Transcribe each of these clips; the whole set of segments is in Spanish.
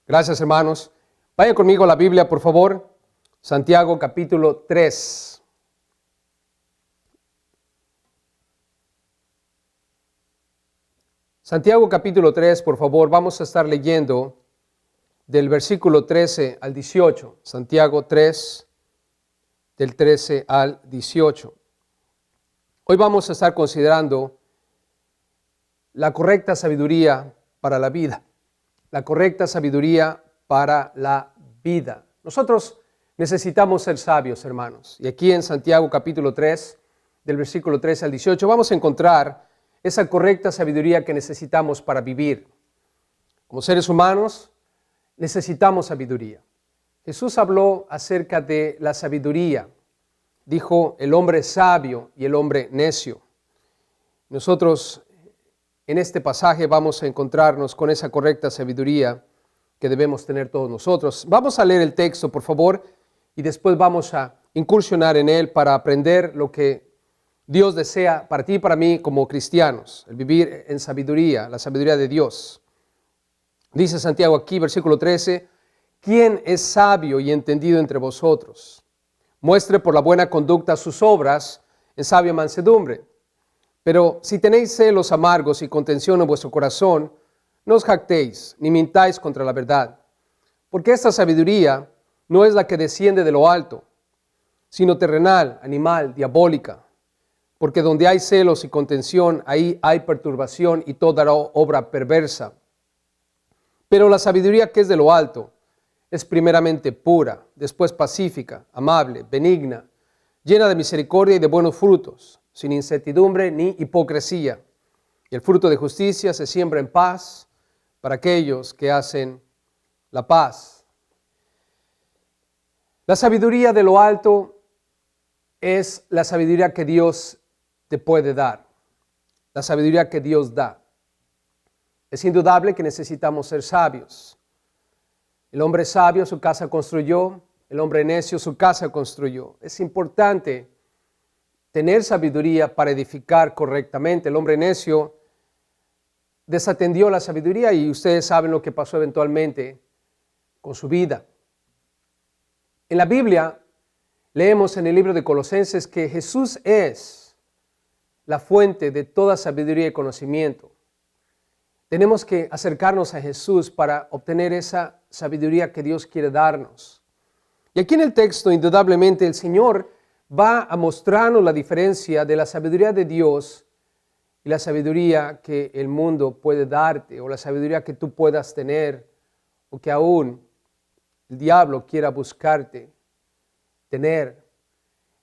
Gracias, hermanos. Vaya conmigo a la Biblia, por favor. Santiago capítulo 3. Santiago capítulo 3, por favor. Vamos a estar leyendo del versículo 13 al 18. Santiago 3, del 13 al 18. Hoy vamos a estar considerando la correcta sabiduría para la vida. La correcta sabiduría para la vida. Nosotros necesitamos ser sabios, hermanos. Y aquí en Santiago capítulo 3, del versículo 13 al 18, vamos a encontrar esa correcta sabiduría que necesitamos para vivir. Como seres humanos, necesitamos sabiduría. Jesús habló acerca de la sabiduría. Dijo el hombre sabio y el hombre necio. Nosotros en este pasaje vamos a encontrarnos con esa correcta sabiduría que debemos tener todos nosotros. Vamos a leer el texto, por favor, y después vamos a incursionar en él para aprender lo que Dios desea para ti y para mí como cristianos, el vivir en sabiduría, la sabiduría de Dios. Dice Santiago aquí, versículo 13, ¿quién es sabio y entendido entre vosotros? Muestre por la buena conducta sus obras en sabia mansedumbre. Pero si tenéis celos amargos y contención en vuestro corazón, no os jactéis, ni mintáis contra la verdad. Porque esta sabiduría no es la que desciende de lo alto, sino terrenal, animal, diabólica. Porque donde hay celos y contención, ahí hay perturbación y toda obra perversa. Pero la sabiduría que es de lo alto es primeramente pura, después pacífica, amable, benigna, llena de misericordia y de buenos frutos, sin incertidumbre ni hipocresía. Y el fruto de justicia se siembra en paz para aquellos que hacen la paz. La sabiduría de lo alto es la sabiduría que Dios te puede dar, la sabiduría que Dios da. Es indudable que necesitamos ser sabios. El hombre sabio su casa construyó, el hombre necio su casa construyó. Es importante tener sabiduría para edificar correctamente. El hombre necio desatendió la sabiduría y ustedes saben lo que pasó eventualmente con su vida. En la Biblia leemos en el libro de Colosenses que Jesús es la fuente de toda sabiduría y conocimiento. Tenemos que acercarnos a Jesús para obtener esa sabiduría que Dios quiere darnos. Y aquí en el texto, indudablemente, el Señor va a mostrarnos la diferencia de la sabiduría de Dios y la sabiduría que el mundo puede darte, o la sabiduría que tú puedas tener, o que aún el diablo quiera buscarte, tener.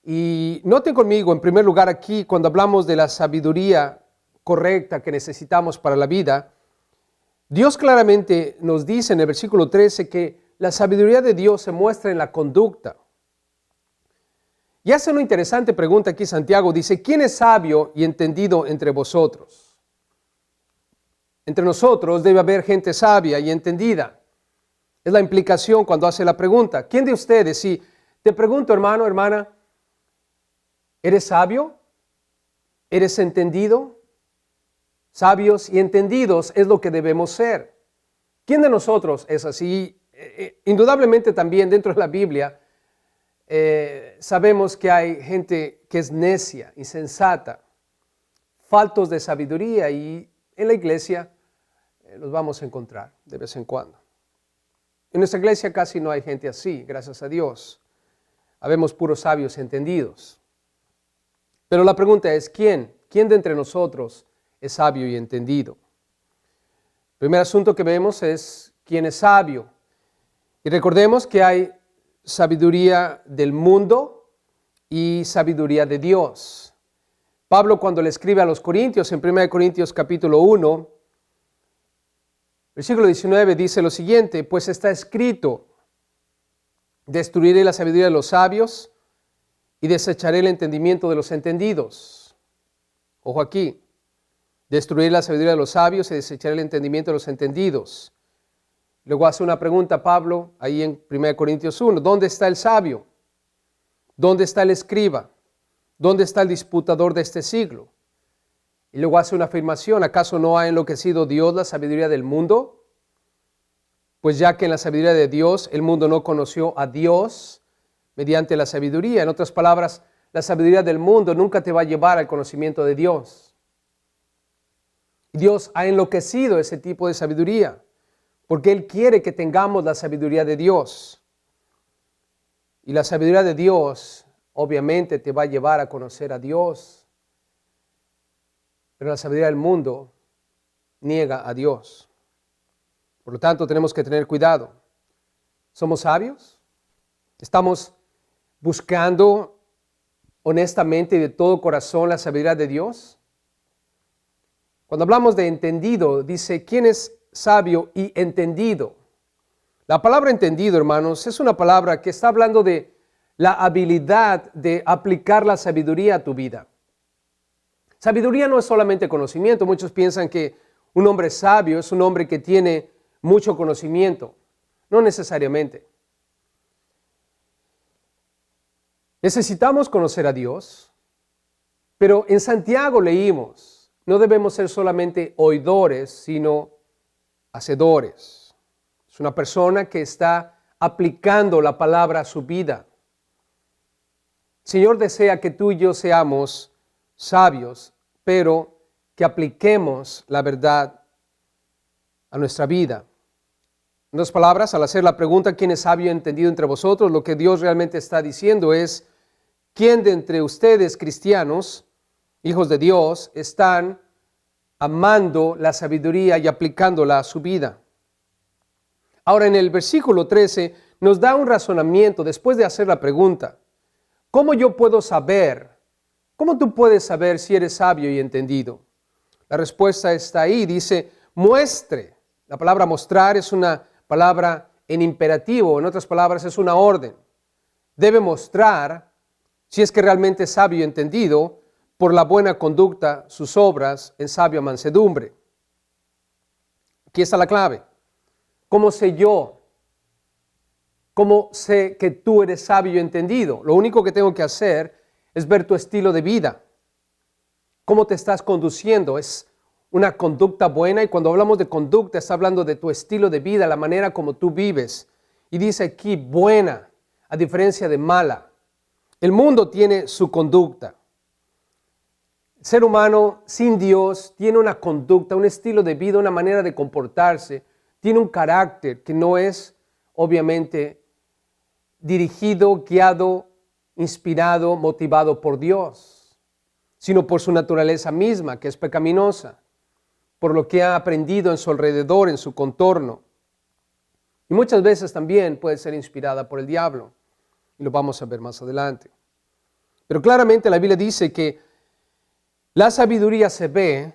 Y noten conmigo, en primer lugar aquí, cuando hablamos de la sabiduría correcta que necesitamos para la vida, Dios claramente nos dice en el versículo 13 que la sabiduría de Dios se muestra en la conducta. Y hace una interesante pregunta aquí Santiago, dice, ¿quién es sabio y entendido entre vosotros? Entre nosotros debe haber gente sabia y entendida. Es la implicación cuando hace la pregunta. ¿Quién de ustedes, si te pregunto, hermano, hermana, ¿eres sabio? ¿Eres entendido? Sabios y entendidos es lo que debemos ser. ¿Quién de nosotros es así? Indudablemente también dentro de la Biblia sabemos que hay gente que es necia, insensata, faltos de sabiduría, y en la iglesia los vamos a encontrar de vez en cuando. En nuestra iglesia casi no hay gente así, gracias a Dios. Habemos puros sabios entendidos. Pero la pregunta es, ¿quién de entre nosotros es sabio y entendido? El primer asunto que vemos es quién es sabio. Y recordemos que hay sabiduría del mundo y sabiduría de Dios. Pablo, cuando le escribe a los Corintios, en 1 Corintios capítulo 1, versículo 19, dice lo siguiente, pues está escrito, destruiré la sabiduría de los sabios y desecharé el entendimiento de los entendidos. Ojo aquí, destruiré la sabiduría de los sabios y desecharé el entendimiento de los entendidos. Luego hace una pregunta Pablo, ahí en 1 Corintios 1, ¿dónde está el sabio? ¿Dónde está el escriba? ¿Dónde está el disputador de este siglo? Y luego hace una afirmación, ¿acaso no ha enloquecido Dios la sabiduría del mundo? Pues ya que en la sabiduría de Dios el mundo no conoció a Dios mediante la sabiduría. En otras palabras, la sabiduría del mundo nunca te va a llevar al conocimiento de Dios. Dios ha enloquecido ese tipo de sabiduría, porque Él quiere que tengamos la sabiduría de Dios. Y la sabiduría de Dios obviamente te va a llevar a conocer a Dios. Pero la sabiduría del mundo niega a Dios. Por lo tanto, tenemos que tener cuidado. ¿Somos sabios? ¿Estamos buscando honestamente y de todo corazón la sabiduría de Dios? Cuando hablamos de entendido, dice, ¿quién es sabio y entendido? La palabra entendido, hermanos, es una palabra que está hablando de la habilidad de aplicar la sabiduría a tu vida. Sabiduría no es solamente conocimiento. Muchos piensan que un hombre sabio es un hombre que tiene mucho conocimiento. No necesariamente. Necesitamos conocer a Dios, pero en Santiago leímos, no debemos ser solamente oidores, sino hacedores. Es una persona que está aplicando la palabra a su vida. El Señor desea que tú y yo seamos sabios, pero que apliquemos la verdad a nuestra vida. En otras palabras, al hacer la pregunta, ¿quién es sabio y entendido entre vosotros? Lo que Dios realmente está diciendo es, ¿quién de entre ustedes, cristianos, hijos de Dios, están amando la sabiduría y aplicándola a su vida? Ahora, en el versículo 13 nos da un razonamiento después de hacer la pregunta. ¿Cómo yo puedo saber? ¿Cómo tú puedes saber si eres sabio y entendido? La respuesta está ahí, dice, muestre. La palabra mostrar es una palabra en imperativo, en otras palabras es una orden. Debe mostrar, si es que realmente es sabio y entendido, por la buena conducta, sus obras en sabia mansedumbre. Aquí está la clave. ¿Cómo sé yo? ¿Cómo sé que tú eres sabio y entendido? Lo único que tengo que hacer es ver tu estilo de vida. ¿Cómo te estás conduciendo? Es una conducta buena, y cuando hablamos de conducta está hablando de tu estilo de vida, la manera como tú vives. Y dice aquí buena, a diferencia de mala. El mundo tiene su conducta. El ser humano sin Dios tiene una conducta, un estilo de vida, una manera de comportarse, tiene un carácter que no es obviamente dirigido, guiado, inspirado, motivado por Dios, sino por su naturaleza misma, que es pecaminosa, por lo que ha aprendido en su alrededor, en su contorno. Y muchas veces también puede ser inspirada por el diablo, y lo vamos a ver más adelante. Pero claramente la Biblia dice que la sabiduría se ve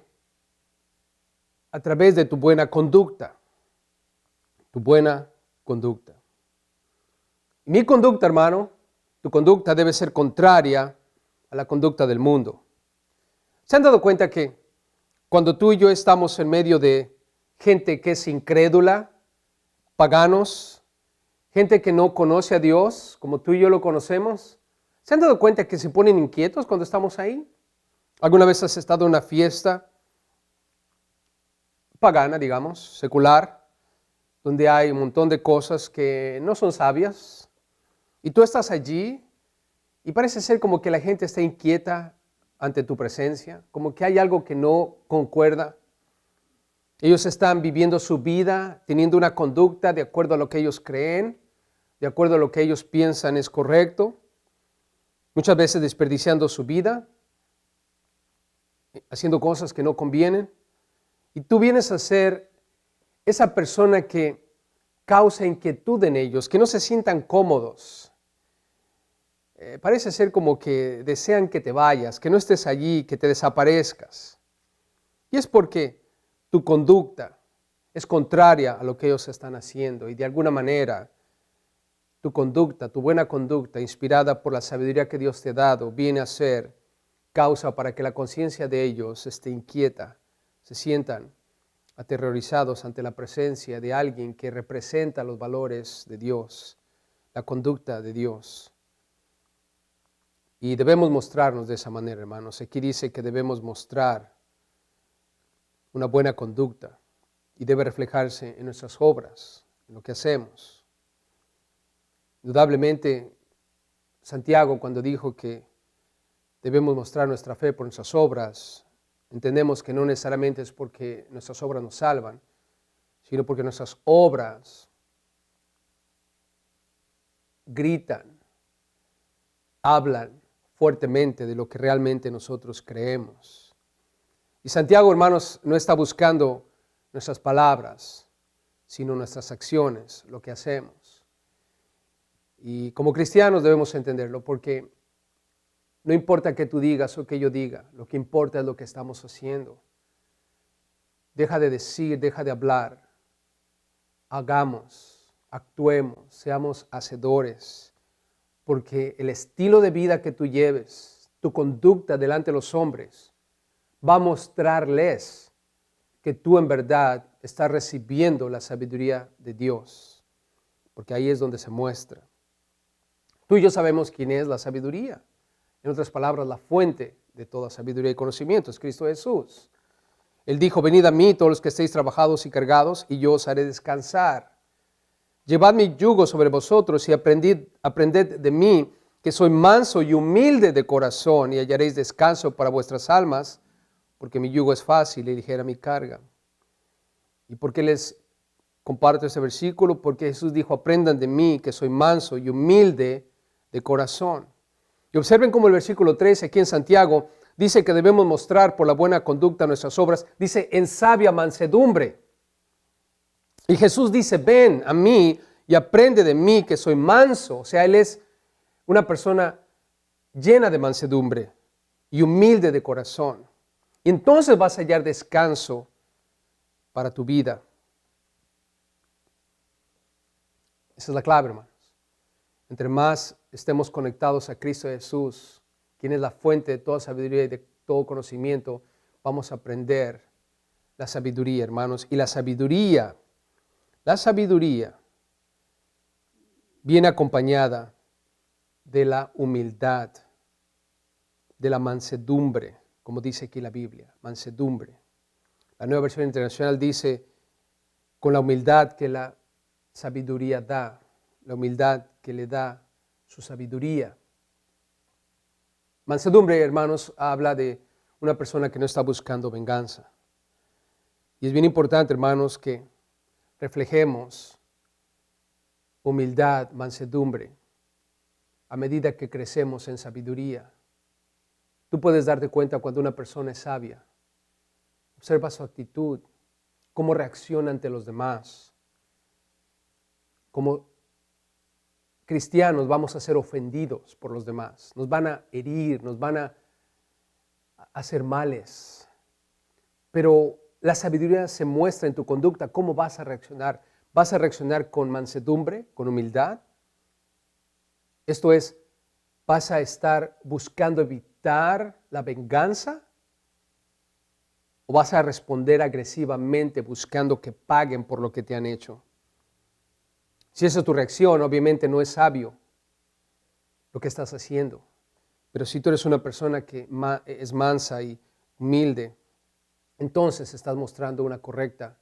a través de tu buena conducta. Tu buena conducta. Mi conducta, hermano, tu conducta debe ser contraria a la conducta del mundo. ¿Se han dado cuenta que cuando tú y yo estamos en medio de gente que es incrédula, paganos, gente que no conoce a Dios, como tú y yo lo conocemos, ¿se han dado cuenta que se ponen inquietos cuando estamos ahí? ¿Alguna vez has estado en una fiesta pagana, digamos, secular, donde hay un montón de cosas que no son sabias, y tú estás allí y parece ser como que la gente está inquieta ante tu presencia, como que hay algo que no concuerda? Ellos están viviendo su vida, teniendo una conducta de acuerdo a lo que ellos creen, de acuerdo a lo que ellos piensan es correcto, muchas veces desperdiciando su vida, haciendo cosas que no convienen, y tú vienes a ser esa persona que causa inquietud en ellos, que no se sientan cómodos. Parece ser como que desean que te vayas, que no estés allí, que te desaparezcas. Y es porque tu conducta es contraria a lo que ellos están haciendo, y de alguna manera tu conducta, tu buena conducta, inspirada por la sabiduría que Dios te ha dado, viene a ser causa para que la conciencia de ellos esté inquieta, se sientan aterrorizados ante la presencia de alguien que representa los valores de Dios, la conducta de Dios. Y debemos mostrarnos de esa manera, hermanos. Aquí dice que debemos mostrar una buena conducta y debe reflejarse en nuestras obras en lo que hacemos. Indudablemente, Santiago, cuando dijo que debemos mostrar nuestra fe por nuestras obras, entendemos que no necesariamente es porque nuestras obras nos salvan, sino porque nuestras obras gritan, hablan fuertemente de lo que realmente nosotros creemos. Y Santiago, hermanos, no está buscando nuestras palabras, sino nuestras acciones, lo que hacemos. Y como cristianos debemos entenderlo, porque no importa que tú digas o que yo diga, lo que importa es lo que estamos haciendo. Deja de decir, deja de hablar. Hagamos, actuemos, seamos hacedores, porque el estilo de vida que tú lleves, tu conducta delante de los hombres, va a mostrarles que tú en verdad estás recibiendo la sabiduría de Dios, porque ahí es donde se muestra. Tú y yo sabemos quién es la sabiduría. En otras palabras, la fuente de toda sabiduría y conocimiento es Cristo Jesús. Él dijo, venid a mí todos los que estéis trabajados y cargados, y yo os haré descansar. Llevad mi yugo sobre vosotros y aprended de mí, que soy manso y humilde de corazón, y hallaréis descanso para vuestras almas, porque mi yugo es fácil y ligera mi carga. ¿Y por qué les comparto este versículo? Porque Jesús dijo, aprendan de mí, que soy manso y humilde de corazón. Y observen cómo el versículo 13 aquí en Santiago dice que debemos mostrar por la buena conducta nuestras obras, dice en sabia mansedumbre. Y Jesús dice, ven a mí y aprende de mí que soy manso. O sea, Él es una persona llena de mansedumbre y humilde de corazón. Y entonces vas a hallar descanso para tu vida. Esa es la clave, hermanos. Entre más estemos conectados a Cristo Jesús, quien es la fuente de toda sabiduría y de todo conocimiento, vamos a aprender la sabiduría, hermanos. Y la sabiduría viene acompañada de la humildad, de la mansedumbre, como dice aquí la Biblia, mansedumbre. La Nueva Versión Internacional dice, con la humildad que la sabiduría da, la humildad que le da su sabiduría. Mansedumbre, hermanos, habla de una persona que no está buscando venganza. Y es bien importante, hermanos, que reflejemos humildad, mansedumbre, a medida que crecemos en sabiduría. Tú puedes darte cuenta cuando una persona es sabia. Observa su actitud, cómo reacciona ante los demás. Como cristianos vamos a ser ofendidos por los demás. Nos van a herir, nos van a hacer males. Pero la sabiduría se muestra en tu conducta. ¿Cómo vas a reaccionar? ¿Vas a reaccionar con mansedumbre, con humildad? Esto es, ¿vas a estar buscando evitar la venganza? ¿O vas a responder agresivamente buscando que paguen por lo que te han hecho? Si esa es tu reacción, obviamente no es sabio lo que estás haciendo. Pero si tú eres una persona que es mansa y humilde, entonces estás mostrando una correcta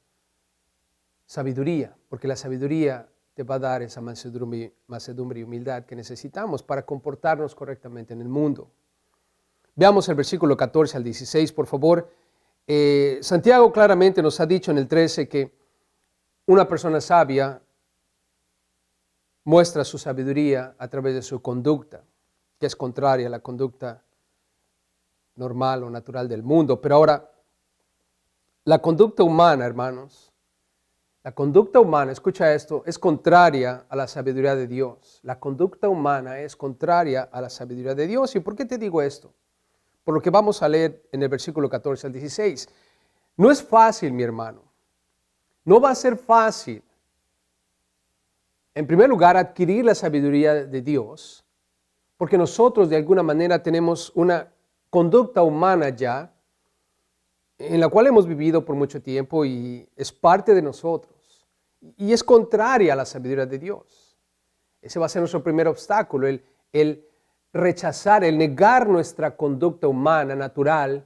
sabiduría, porque la sabiduría te va a dar esa mansedumbre y humildad que necesitamos para comportarnos correctamente en el mundo. Veamos el versículo 14 al 16, por favor. Santiago claramente nos ha dicho en el 13 que una persona sabia muestra su sabiduría a través de su conducta, que es contraria a la conducta normal o natural del mundo. Pero ahora, la conducta humana, hermanos, la conducta humana, escucha esto, es contraria a la sabiduría de Dios. La conducta humana es contraria a la sabiduría de Dios. ¿Y por qué te digo esto? Por lo que vamos a leer en el versículo 14 al 16. No es fácil, mi hermano. No va a ser fácil. En primer lugar, adquirir la sabiduría de Dios, porque nosotros de alguna manera tenemos una conducta humana ya, en la cual hemos vivido por mucho tiempo y es parte de nosotros. Y es contraria a la sabiduría de Dios. Ese va a ser nuestro primer obstáculo, el rechazar, el negar nuestra conducta humana, natural,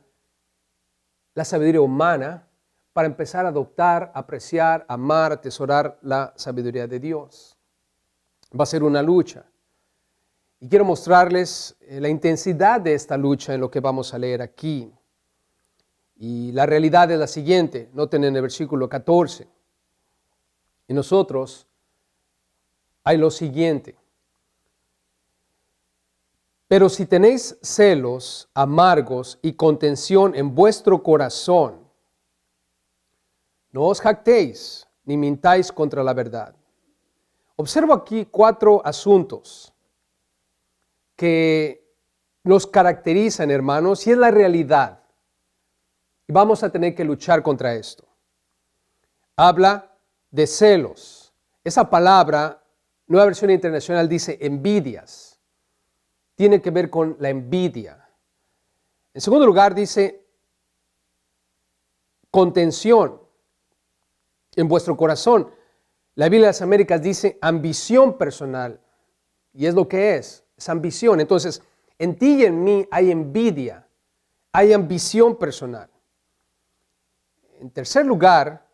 la sabiduría humana, para empezar a adoptar, apreciar, amar, atesorar la sabiduría de Dios. Va a ser una lucha. Y quiero mostrarles la intensidad de esta lucha en lo que vamos a leer aquí. Y la realidad es la siguiente, noten en el versículo 14. En nosotros hay lo siguiente. Pero si tenéis celos amargos y contención en vuestro corazón, no os jactéis ni mintáis contra la verdad. Observo aquí 4 asuntos que nos caracterizan, hermanos, y es la realidad. Y vamos a tener que luchar contra esto. Habla de celos. Esa palabra, Nueva Versión Internacional, dice envidias. Tiene que ver con la envidia. En segundo lugar, dice contención en vuestro corazón. La Biblia de las Américas dice ambición personal. Y es lo que es ambición. Entonces, en ti y en mí hay envidia, hay ambición personal. En tercer lugar,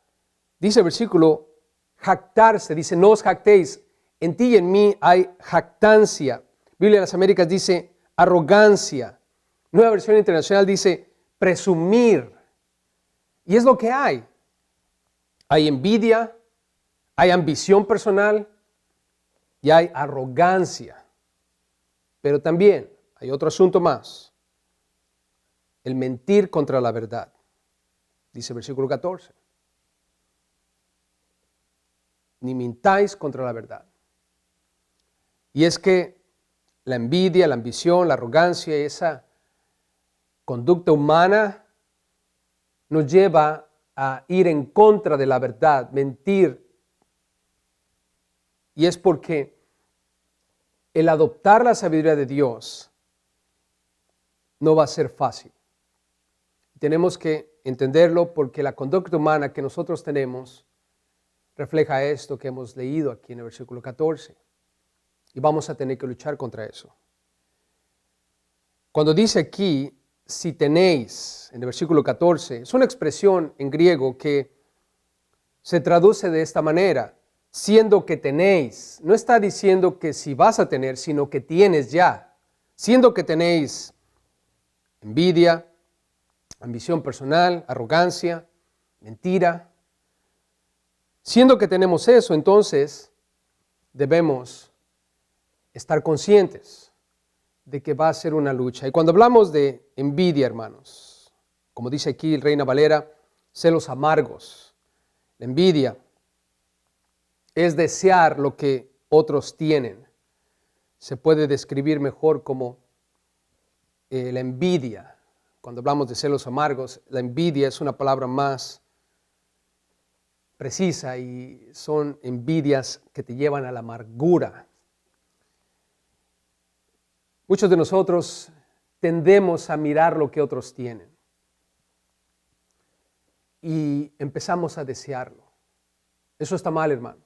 dice el versículo, jactarse, dice, no os jactéis, en ti y en mí hay jactancia. Biblia de las Américas dice arrogancia. Nueva Versión Internacional dice presumir. Y es lo que hay. Hay envidia, hay ambición personal y hay arrogancia. Pero también hay otro asunto más. El mentir contra la verdad. Dice el versículo 14. Ni mintáis contra la verdad. Y es que la envidia, la ambición, la arrogancia, esa conducta humana nos lleva a ir en contra de la verdad, mentir. Y es porque el adoptar la sabiduría de Dios no va a ser fácil. Tenemos que entenderlo porque la conducta humana que nosotros tenemos refleja esto que hemos leído aquí en el versículo 14. Y vamos a tener que luchar contra eso. Cuando dice aquí, si tenéis, en el versículo 14, es una expresión en griego que se traduce de esta manera, siendo que tenéis. No está diciendo que si vas a tener, sino que tienes ya. Siendo que tenéis envidia, ambición personal, arrogancia, mentira. Siendo que tenemos eso, entonces debemos estar conscientes de que va a ser una lucha. Y cuando hablamos de envidia, hermanos, como dice aquí el Reina Valera, celos amargos, la envidia es desear lo que otros tienen. Se puede describir mejor como la envidia. Cuando hablamos de celos amargos, la envidia es una palabra más precisa y son envidias que te llevan a la amargura. Muchos de nosotros tendemos a mirar lo que otros tienen y empezamos a desearlo. Eso está mal, hermanos.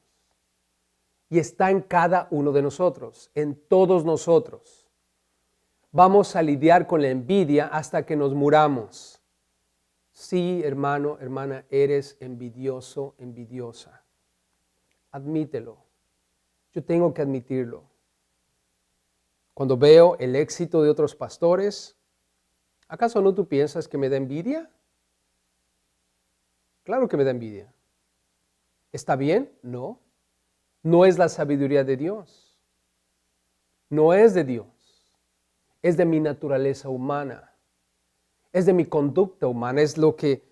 Y está en cada uno de nosotros, en todos nosotros. Vamos a lidiar con la envidia hasta que nos muramos. Sí, hermano, hermana, eres envidioso, envidiosa. Admítelo. Yo tengo que admitirlo. Cuando veo el éxito de otros pastores, ¿acaso no tú piensas que me da envidia? Claro que me da envidia. ¿Está bien? No. No es la sabiduría de Dios. No es de Dios. Es de mi naturaleza humana. Es de mi conducta humana. Es lo que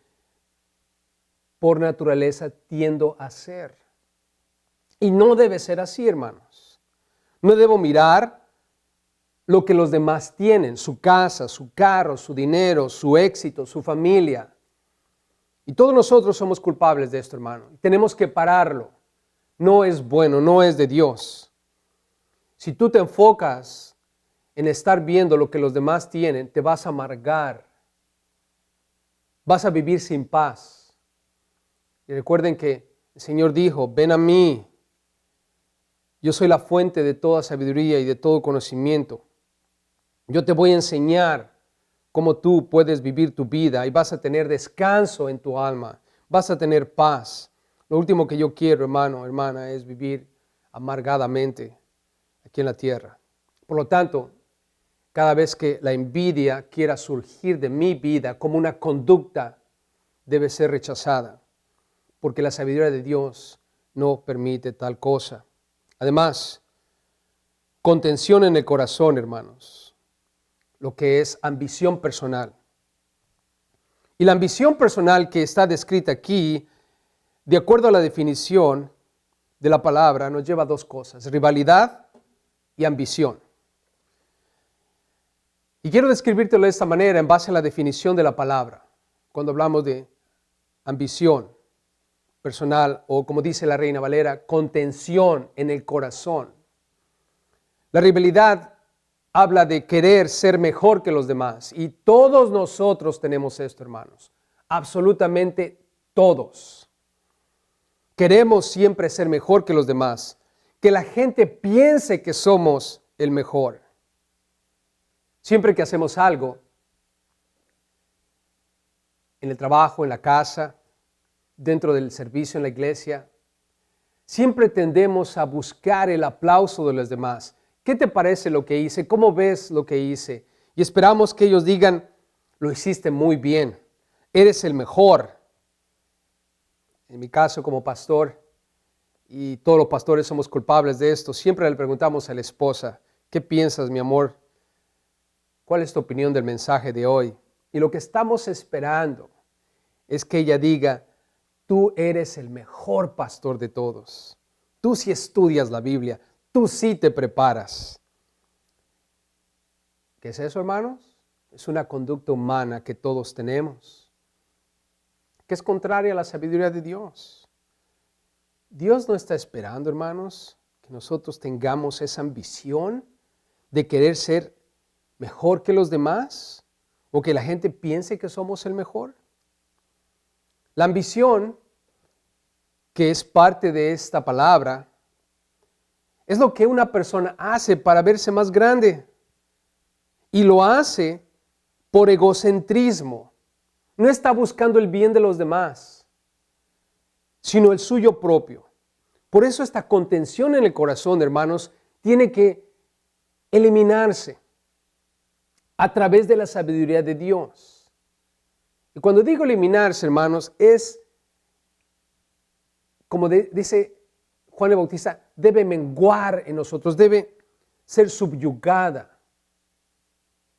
por naturaleza tiendo a hacer. Y no debe ser así, hermanos. No debo mirar lo que los demás tienen, su casa, su carro, su dinero, su éxito, su familia. Y todos nosotros somos culpables de esto, hermano. Tenemos que pararlo. No es bueno, no es de Dios. Si tú te enfocas en estar viendo lo que los demás tienen, te vas a amargar. Vas a vivir sin paz. Y recuerden que el Señor dijo, ven a mí. Yo soy la fuente de toda sabiduría y de todo conocimiento. Yo te voy a enseñar cómo tú puedes vivir tu vida y vas a tener descanso en tu alma. vas a tener paz. Lo último que yo quiero, hermano, hermana, es vivir amargadamente aquí en la tierra. Por lo tanto, cada vez que la envidia quiera surgir de mi vida como una conducta, debe ser rechazada, porque la sabiduría de Dios no permite tal cosa. Además, contención en el corazón, hermanos, lo que es ambición personal. Y la ambición personal que está descrita aquí, de acuerdo a la definición de la palabra, nos lleva a dos cosas: rivalidad y ambición. Y quiero describírtelo de esta manera en base a la definición de la palabra, cuando hablamos de ambición personal, o como dice la Reina Valera, contención en el corazón. La rivalidad habla de querer ser mejor que los demás, y todos nosotros tenemos esto, hermanos, absolutamente todos. Queremos siempre ser mejor que los demás, que la gente piense que somos el mejor. Siempre que hacemos algo, en el trabajo, en la casa, dentro del servicio en la iglesia, siempre tendemos a buscar el aplauso de los demás. ¿Qué te parece lo que hice? ¿Cómo ves lo que hice? Y esperamos que ellos digan, lo hiciste muy bien, eres el mejor. En mi caso como pastor, y todos los pastores somos culpables de esto, siempre le preguntamos a la esposa, ¿qué piensas, mi amor? ¿Cuál es tu opinión del mensaje de hoy? Y lo que estamos esperando es que ella diga, tú eres el mejor pastor de todos. Tú sí estudias la Biblia, tú sí te preparas. ¿Qué es eso, hermanos? Es una conducta humana que todos tenemos, que es contraria a la sabiduría de Dios. Dios no está esperando, hermanos, que nosotros tengamos esa ambición de querer ser mejor que los demás o que la gente piense que somos el mejor. La ambición, que es parte de esta palabra, es lo que una persona hace para verse más grande, y lo hace por egocentrismo. No está buscando el bien de los demás, sino el suyo propio. Por eso esta contención en el corazón, hermanos, tiene que eliminarse a través de la sabiduría de Dios. Y cuando digo eliminarse, hermanos, es, como dice Juan el Bautista, debe menguar en nosotros, debe ser subyugada,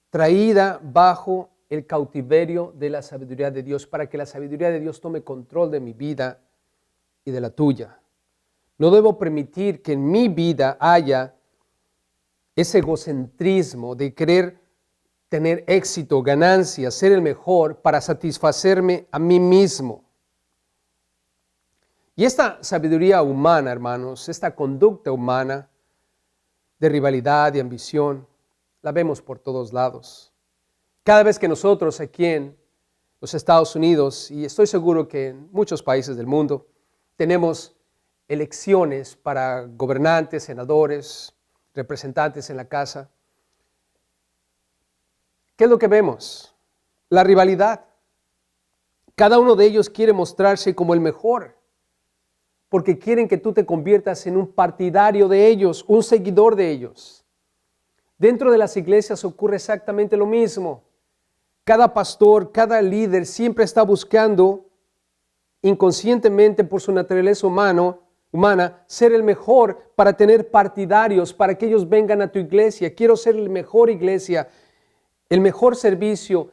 traída bajo el cautiverio de la sabiduría de Dios, para que la sabiduría de Dios tome control de mi vida y de la tuya. No debo permitir que en mi vida haya ese egocentrismo de querer tener éxito, ganancia, ser el mejor para satisfacerme a mí mismo. Y esta sabiduría humana, hermanos, esta conducta humana de rivalidad y ambición, la vemos por todos lados. Cada vez que nosotros aquí en los Estados Unidos, y estoy seguro que en muchos países del mundo, tenemos elecciones para gobernantes, senadores, representantes en la casa, ¿qué es lo que vemos? La rivalidad. Cada uno de ellos quiere mostrarse como el mejor, porque quieren que tú te conviertas en un partidario de ellos, un seguidor de ellos. Dentro de las iglesias ocurre exactamente lo mismo. Cada pastor, cada líder siempre está buscando, inconscientemente por su naturaleza humana, ser el mejor para tener partidarios, para que ellos vengan a tu iglesia. Quiero ser la mejor iglesia, el mejor servicio,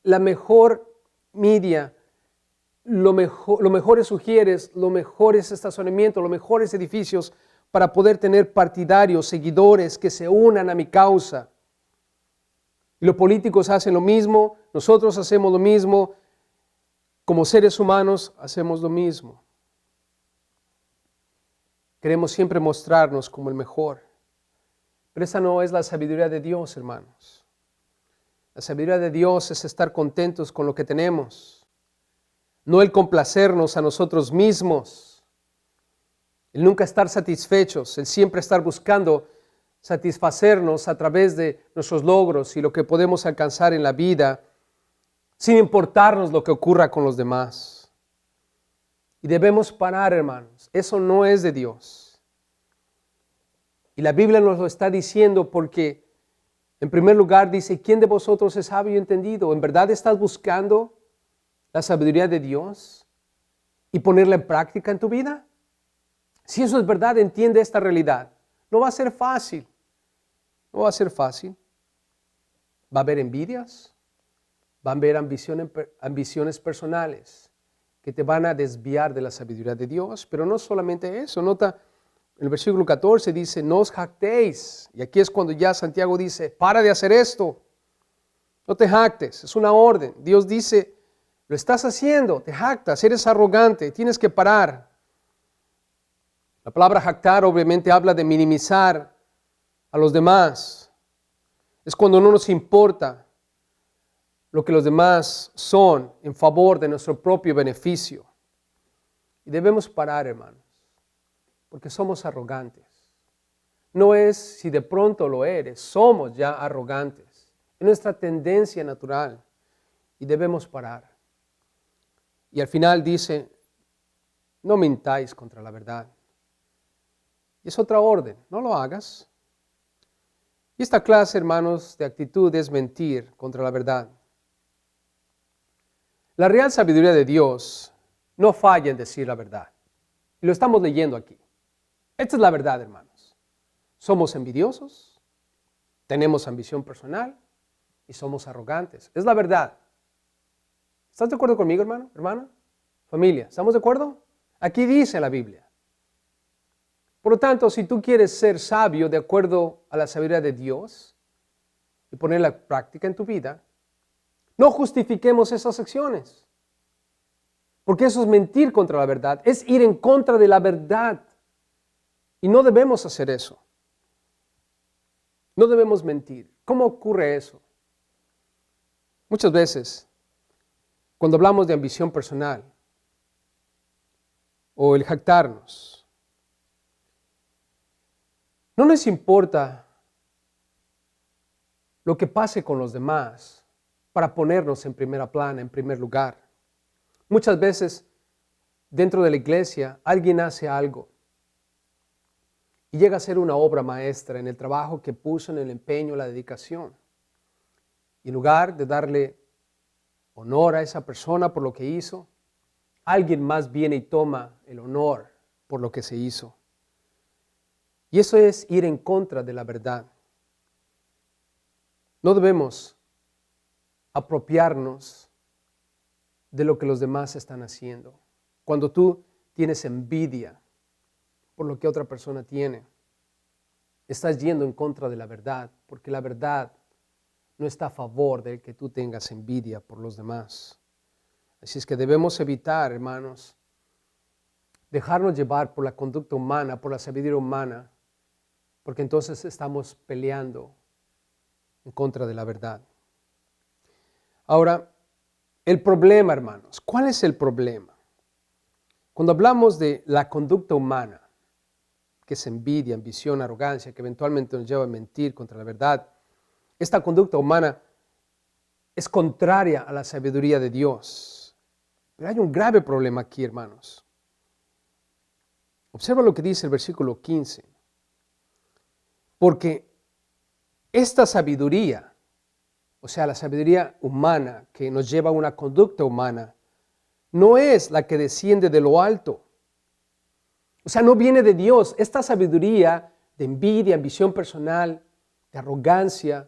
la mejor media, los mejores sugieres, los mejores estacionamientos, los mejores edificios, para poder tener partidarios, seguidores que se unan a mi causa. Y los políticos hacen lo mismo, nosotros hacemos lo mismo, como seres humanos hacemos lo mismo. Queremos siempre mostrarnos como el mejor. Pero esa no es la sabiduría de Dios, hermanos. La sabiduría de Dios es estar contentos con lo que tenemos, no el complacernos a nosotros mismos, el nunca estar satisfechos, el siempre estar buscando satisfacernos a través de nuestros logros y lo que podemos alcanzar en la vida, sin importarnos lo que ocurra con los demás. Y debemos parar, hermanos. Eso no es de Dios. Y la Biblia nos lo está diciendo porque, en primer lugar, dice, ¿quién de vosotros es sabio y entendido? ¿En verdad estás buscando la sabiduría de Dios y ponerla en práctica en tu vida? Si eso es verdad, entiende esta realidad. No va a ser fácil. No va a ser fácil. Va a haber envidias. Va a haber ambiciones personales que te van a desviar de la sabiduría de Dios. Pero no solamente eso. Nota, en el versículo 14 dice, no os jactéis. Y aquí es cuando ya Santiago dice, para de hacer esto. No te jactes, es una orden. Dios dice, lo estás haciendo, te jactas, eres arrogante, tienes que parar. La palabra jactar obviamente habla de minimizar a los demás. Es cuando no nos importa lo que los demás son en favor de nuestro propio beneficio. Y debemos parar, hermanos, porque somos arrogantes. No es si de pronto lo eres, somos ya arrogantes. Es nuestra tendencia natural y debemos parar. Y al final dice, no mintáis contra la verdad. Y es otra orden, no lo hagas. Y esta clase, hermanos, de actitud es mentir contra la verdad. La real sabiduría de Dios no falla en decir la verdad. Y lo estamos leyendo aquí. Esta es la verdad, hermanos. Somos envidiosos, tenemos ambición personal y somos arrogantes. Es la verdad. ¿Estás de acuerdo conmigo, hermano, hermana? Familia, ¿estamos de acuerdo? Aquí dice la Biblia. Por lo tanto, si tú quieres ser sabio de acuerdo a la sabiduría de Dios y ponerla en práctica en tu vida, no justifiquemos esas acciones. Porque eso es mentir contra la verdad, es ir en contra de la verdad. Y no debemos hacer eso. No debemos mentir. ¿Cómo ocurre eso? Muchas veces, cuando hablamos de ambición personal o el jactarnos, no nos importa lo que pase con los demás para ponernos en primera plana, en primer lugar. Muchas veces, dentro de la iglesia, alguien hace algo y llega a ser una obra maestra en el trabajo que puso, en el empeño, la dedicación. Y en lugar de darle honor a esa persona por lo que hizo, alguien más viene y toma el honor por lo que se hizo. Y eso es ir en contra de la verdad. No debemos apropiarnos de lo que los demás están haciendo. Cuando tú tienes envidia por lo que otra persona tiene, estás yendo en contra de la verdad, porque la verdad no está a favor de que tú tengas envidia por los demás. Así es que debemos evitar, hermanos, dejarnos llevar por la conducta humana, por la sabiduría humana, porque entonces estamos peleando en contra de la verdad. Ahora, el problema, hermanos, ¿cuál es el problema? Cuando hablamos de la conducta humana, que es envidia, ambición, arrogancia, que eventualmente nos lleva a mentir contra la verdad, esta conducta humana es contraria a la sabiduría de Dios. Pero hay un grave problema aquí, hermanos. Observa lo que dice el versículo 15. Porque esta sabiduría, o sea, la sabiduría humana que nos lleva a una conducta humana, no es la que desciende de lo alto. O sea, no viene de Dios. Esta sabiduría de envidia, ambición personal, de arrogancia,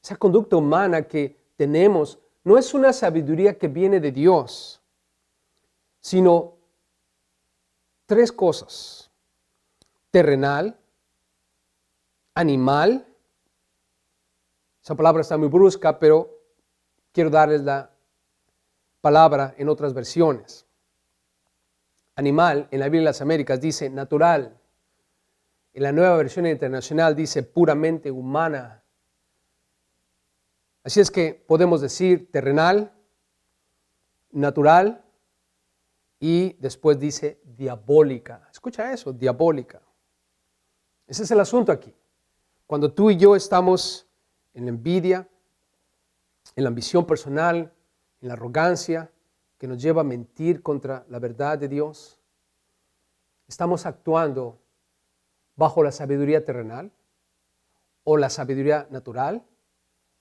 esa conducta humana que tenemos, no es una sabiduría que viene de Dios, sino tres cosas: terrenal, animal. Esa palabra está muy brusca, pero quiero darles la palabra en otras versiones. Animal, en la Biblia de las Américas dice natural. En la Nueva Versión Internacional dice puramente humana. Así es que podemos decir terrenal, natural y después dice diabólica. Escucha eso, diabólica. Ese es el asunto aquí. Cuando tú y yo estamos en la envidia, en la ambición personal, en la arrogancia, que nos lleva a mentir contra la verdad de Dios? ¿Estamos actuando bajo la sabiduría terrenal, o la sabiduría natural,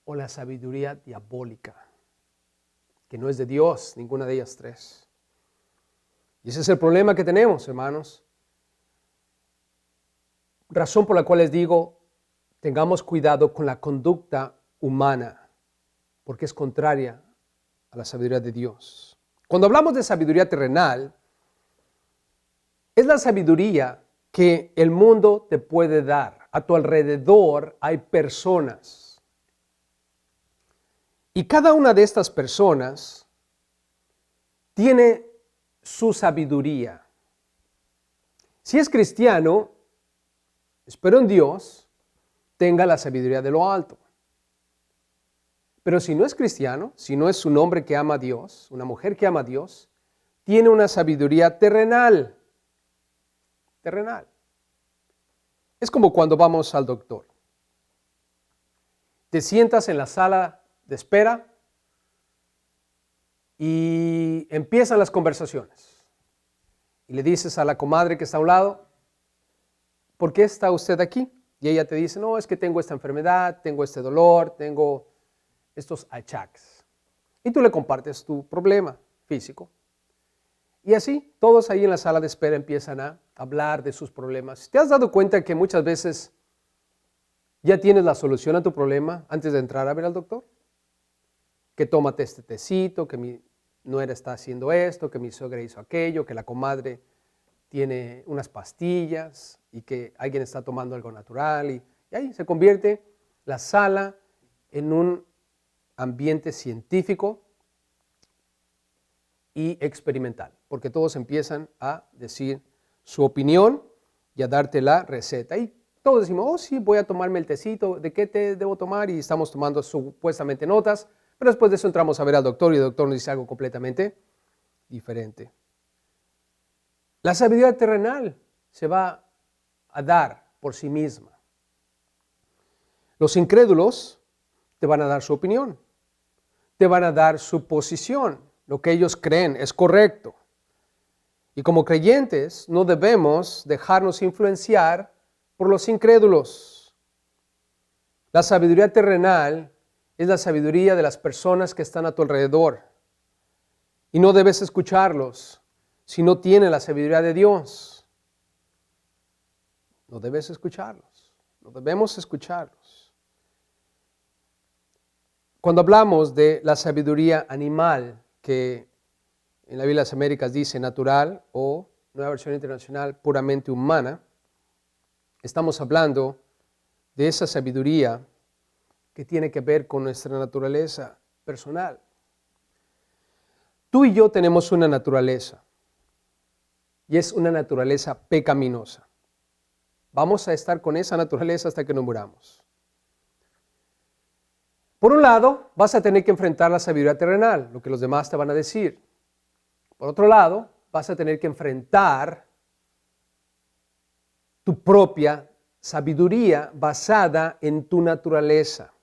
o la sabiduría diabólica, que no es de Dios, ninguna de ellas tres? Y ese es el problema que tenemos, hermanos. Razón por la cual les digo, tengamos cuidado con la conducta humana, porque es contraria a la sabiduría de Dios. Cuando hablamos de sabiduría terrenal, es la sabiduría que el mundo te puede dar. A tu alrededor hay personas. Y cada una de estas personas tiene su sabiduría. Si es cristiano, espero en Dios, tenga la sabiduría de lo alto. Pero si no es cristiano, si no es un hombre que ama a Dios, una mujer que ama a Dios, tiene una sabiduría terrenal. Terrenal. Es como cuando vamos al doctor. Te sientas en la sala de espera y empiezan las conversaciones. Y le dices a la comadre que está a un lado, ¿por qué está usted aquí? Y ella te dice, no, es que tengo esta enfermedad, tengo este dolor, tengo estos achaques. Y tú le compartes tu problema físico. Y así, todos ahí en la sala de espera empiezan a hablar de sus problemas. ¿Te has dado cuenta que muchas veces ya tienes la solución a tu problema antes de entrar a ver al doctor? Que tómate este tecito, que mi nuera está haciendo esto, que mi suegra hizo aquello, que la comadre tiene unas pastillas y que alguien está tomando algo natural. Y ahí se convierte la sala en un ambiente científico y experimental, porque todos empiezan a decir su opinión y a darte la receta. Y todos decimos, oh sí, voy a tomarme el tecito, ¿de qué té debo tomar? Y estamos tomando supuestamente notas, pero después de eso entramos a ver al doctor y el doctor nos dice algo completamente diferente. La sabiduría terrenal se va a dar por sí misma. Los incrédulos te van a dar su opinión, te van a dar su posición, lo que ellos creen es correcto. Y como creyentes no debemos dejarnos influenciar por los incrédulos. La sabiduría terrenal es la sabiduría de las personas que están a tu alrededor. Y no debes escucharlos si no tienen la sabiduría de Dios. No debes escucharlos, no debemos escucharlos. Cuando hablamos de la sabiduría animal, que en la Biblia de las Américas dice natural o Nueva Versión Internacional puramente humana, estamos hablando de esa sabiduría que tiene que ver con nuestra naturaleza personal. Tú y yo tenemos una naturaleza y es una naturaleza pecaminosa. Vamos a estar con esa naturaleza hasta que nos muramos. Por un lado, vas a tener que enfrentar la sabiduría terrenal, lo que los demás te van a decir. Por otro lado, vas a tener que enfrentar tu propia sabiduría basada en tu naturaleza.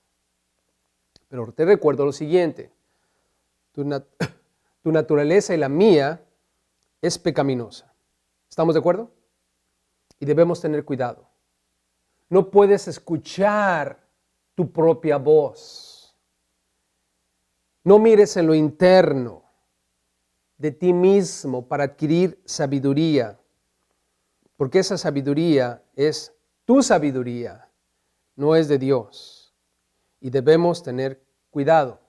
Pero te recuerdo lo siguiente, tu naturaleza y la mía es pecaminosa. ¿Estamos de acuerdo? Y debemos tener cuidado. No puedes escuchar tu propia voz. No mires en lo interno de ti mismo para adquirir sabiduría, porque esa sabiduría es tu sabiduría, no es de Dios. Y debemos tener cuidado.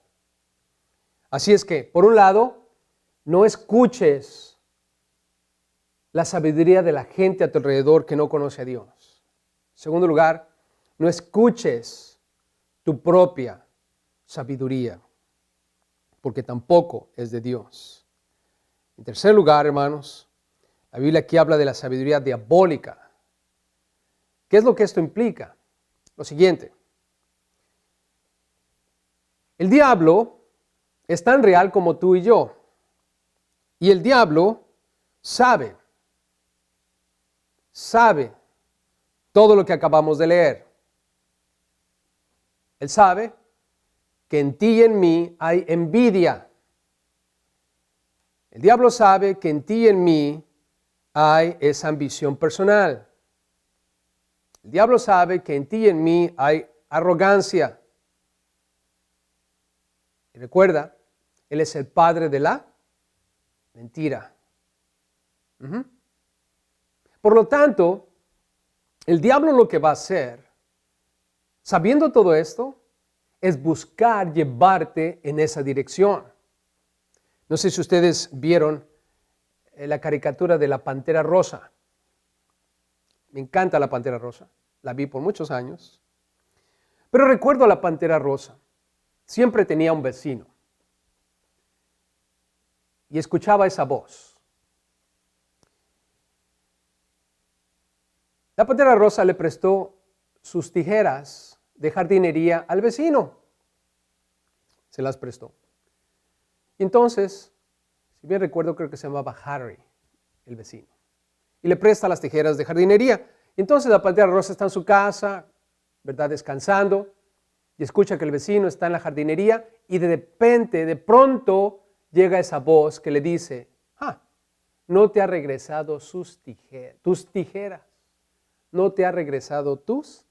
Así es que, por un lado, no escuches la sabiduría de la gente a tu alrededor que no conoce a Dios. En segundo lugar, no escuches tu propia sabiduría, porque tampoco es de Dios. En tercer lugar, hermanos, la Biblia aquí habla de la sabiduría diabólica. ¿Qué es lo que esto implica? Lo siguiente. El diablo es tan real como tú y yo. Y el diablo sabe todo lo que acabamos de leer. Él sabe que en ti y en mí hay envidia. El diablo sabe que en ti y en mí hay esa ambición personal. El diablo sabe que en ti y en mí hay arrogancia. Y recuerda, él es el padre de la mentira. Por lo tanto, el diablo lo que va a hacer, sabiendo todo esto, es buscar llevarte en esa dirección. No sé si ustedes vieron la caricatura de la Pantera Rosa. Me encanta la Pantera Rosa. La vi por muchos años. Pero recuerdo a la Pantera Rosa. Siempre tenía un vecino. Y escuchaba esa voz. La Pantera Rosa le prestó sus tijeras de jardinería al vecino. Se las prestó. Y entonces, si bien recuerdo, creo que se llamaba Harry, el vecino. Y le presta las tijeras de jardinería. Y entonces la Pantera Rosa está en su casa, ¿verdad? Descansando. Y escucha que el vecino está en la jardinería. Y de repente, de pronto, llega esa voz que le dice, no te ha regresado tus tijeras. No te ha regresado tus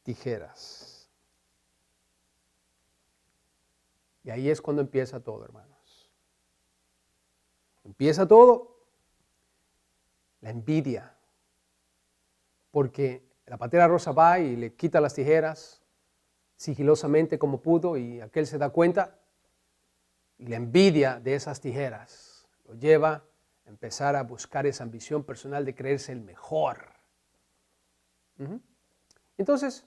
tijeras. Y ahí es cuando empieza todo, hermanos. Empieza todo. La envidia. Porque la Pantera Rosa va y le quita las tijeras sigilosamente como pudo y aquel se da cuenta y la envidia de esas tijeras lo lleva a empezar a buscar esa ambición personal de creerse el mejor. Entonces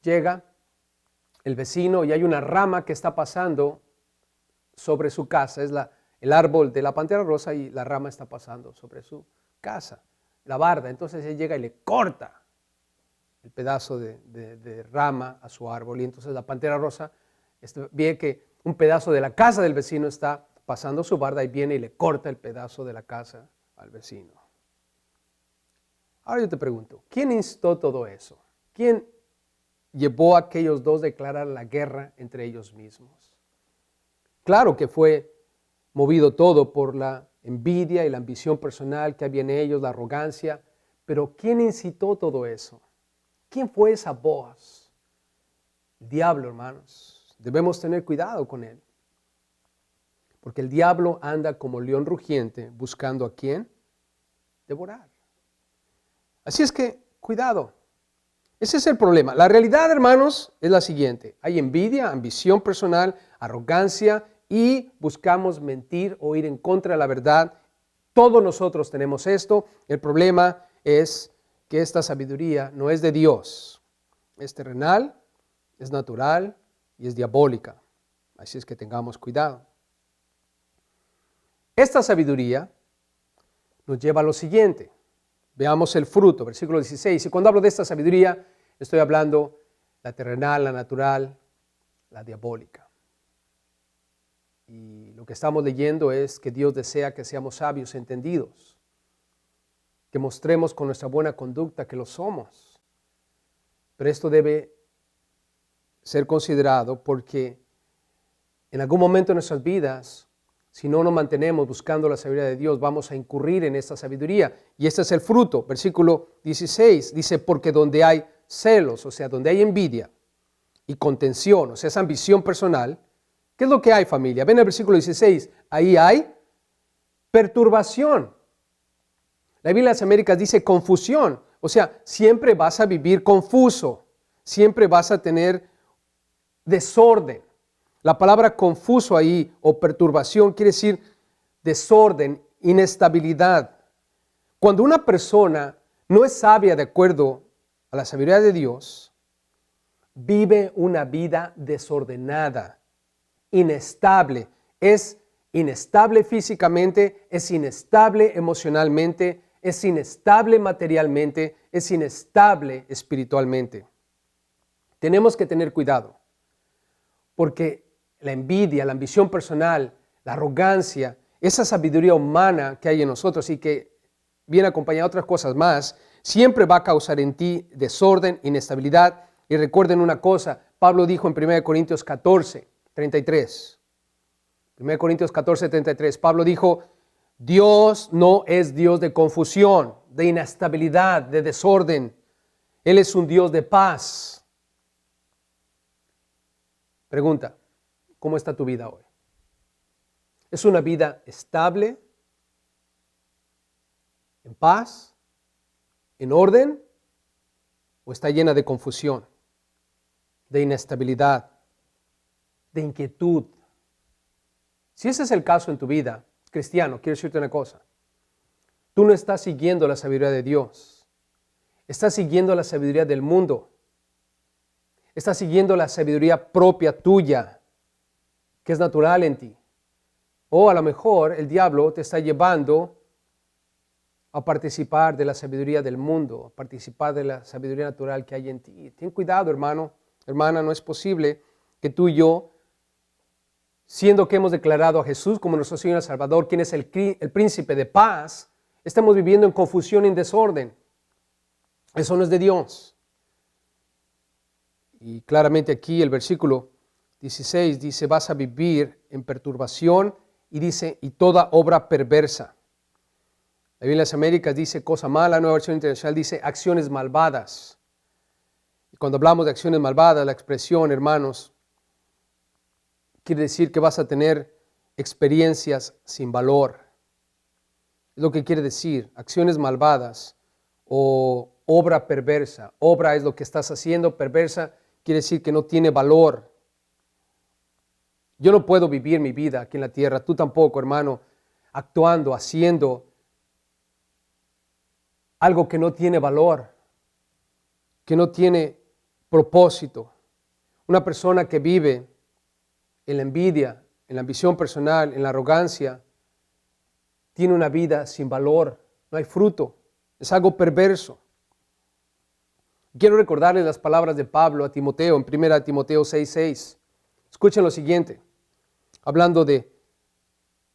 llega el vecino y hay una rama que está pasando sobre su casa. Es el árbol de la Pantera Rosa y la rama está pasando sobre su casa, la barda. Entonces él llega y le corta el pedazo de rama a su árbol. Y entonces la Pantera Rosa ve que un pedazo de la casa del vecino está pasando su barda y viene y le corta el pedazo de la casa al vecino. Ahora yo te pregunto, ¿quién instó todo eso? ¿Quién llevó a aquellos dos a declarar la guerra entre ellos mismos? Claro que fue movido todo por la envidia y la ambición personal que había en ellos, la arrogancia, pero ¿quién incitó todo eso? ¿Quién fue esa voz? El diablo, hermanos. Debemos tener cuidado con él. Porque el diablo anda como león rugiente buscando a quién devorar. Así es que, cuidado. Ese es el problema. La realidad, hermanos, es la siguiente. Hay envidia, ambición personal, arrogancia y buscamos mentir o ir en contra de la verdad. Todos nosotros tenemos esto. El problema es que esta sabiduría no es de Dios. Es terrenal, es natural y es diabólica. Así es que tengamos cuidado. Esta sabiduría nos lleva a lo siguiente. Veamos el fruto, versículo 16. Y cuando hablo de esta sabiduría, estoy hablando la terrenal, la natural, la diabólica. Y lo que estamos leyendo es que Dios desea que seamos sabios, entendidos, que mostremos con nuestra buena conducta que lo somos. Pero esto debe ser considerado porque en algún momento de nuestras vidas, si no nos mantenemos buscando la sabiduría de Dios, vamos a incurrir en esta sabiduría. Y este es el fruto. Versículo 16 dice, porque donde hay celos, o sea, donde hay envidia y contención, o sea, esa ambición personal, ¿qué es lo que hay, familia? Ven al versículo 16, ahí hay perturbación. La Biblia de las Américas dice confusión, o sea, siempre vas a vivir confuso, siempre vas a tener desorden. La palabra confuso ahí o perturbación quiere decir desorden, inestabilidad. Cuando una persona no es sabia de acuerdo a la sabiduría de Dios, vive una vida desordenada, inestable. Es inestable físicamente, es inestable emocionalmente, es inestable materialmente, es inestable espiritualmente. Tenemos que tener cuidado, porque la envidia, la ambición personal, la arrogancia, esa sabiduría humana que hay en nosotros y que viene acompañada de otras cosas más, siempre va a causar en ti desorden, inestabilidad. Y recuerden una cosa, Pablo dijo en 1 Corintios 14, 33, 1 Corintios 14:33, Pablo dijo, Dios no es Dios de confusión, de inestabilidad, de desorden. Él es un Dios de paz. Pregunta, ¿cómo está tu vida hoy? ¿Es una vida estable, en paz, en orden, o está llena de confusión, de inestabilidad, de inquietud? Si ese es el caso en tu vida, cristiano, quiero decirte una cosa. Tú no estás siguiendo la sabiduría de Dios. Estás siguiendo la sabiduría del mundo. Estás siguiendo la sabiduría propia tuya, que es natural en ti. O a lo mejor el diablo te está llevando a participar de la sabiduría del mundo, a participar de la sabiduría natural que hay en ti. Ten cuidado, hermano, hermana, no es posible que tú y yo, siendo que hemos declarado a Jesús como nuestro Señor y Salvador, quien es el príncipe de paz, estemos viviendo en confusión y en desorden. Eso no es de Dios. Y claramente aquí el versículo 16 dice, vas a vivir en perturbación, y dice, y toda obra perversa. La Biblia de las Américas dice cosa mala, Nueva Versión Internacional dice acciones malvadas. Y cuando hablamos de acciones malvadas, la expresión, hermanos, quiere decir que vas a tener experiencias sin valor. Es lo que quiere decir, acciones malvadas o obra perversa. Obra es lo que estás haciendo, perversa quiere decir que no tiene valor. Yo no puedo vivir mi vida aquí en la tierra, tú tampoco, hermano, actuando, haciendo algo que no tiene valor, que no tiene propósito. Una persona que vive en la envidia, en la ambición personal, en la arrogancia, tiene una vida sin valor, no hay fruto, es algo perverso. Quiero recordarles las palabras de Pablo a Timoteo en 1 Timoteo 6:6. Escuchen lo siguiente, hablando de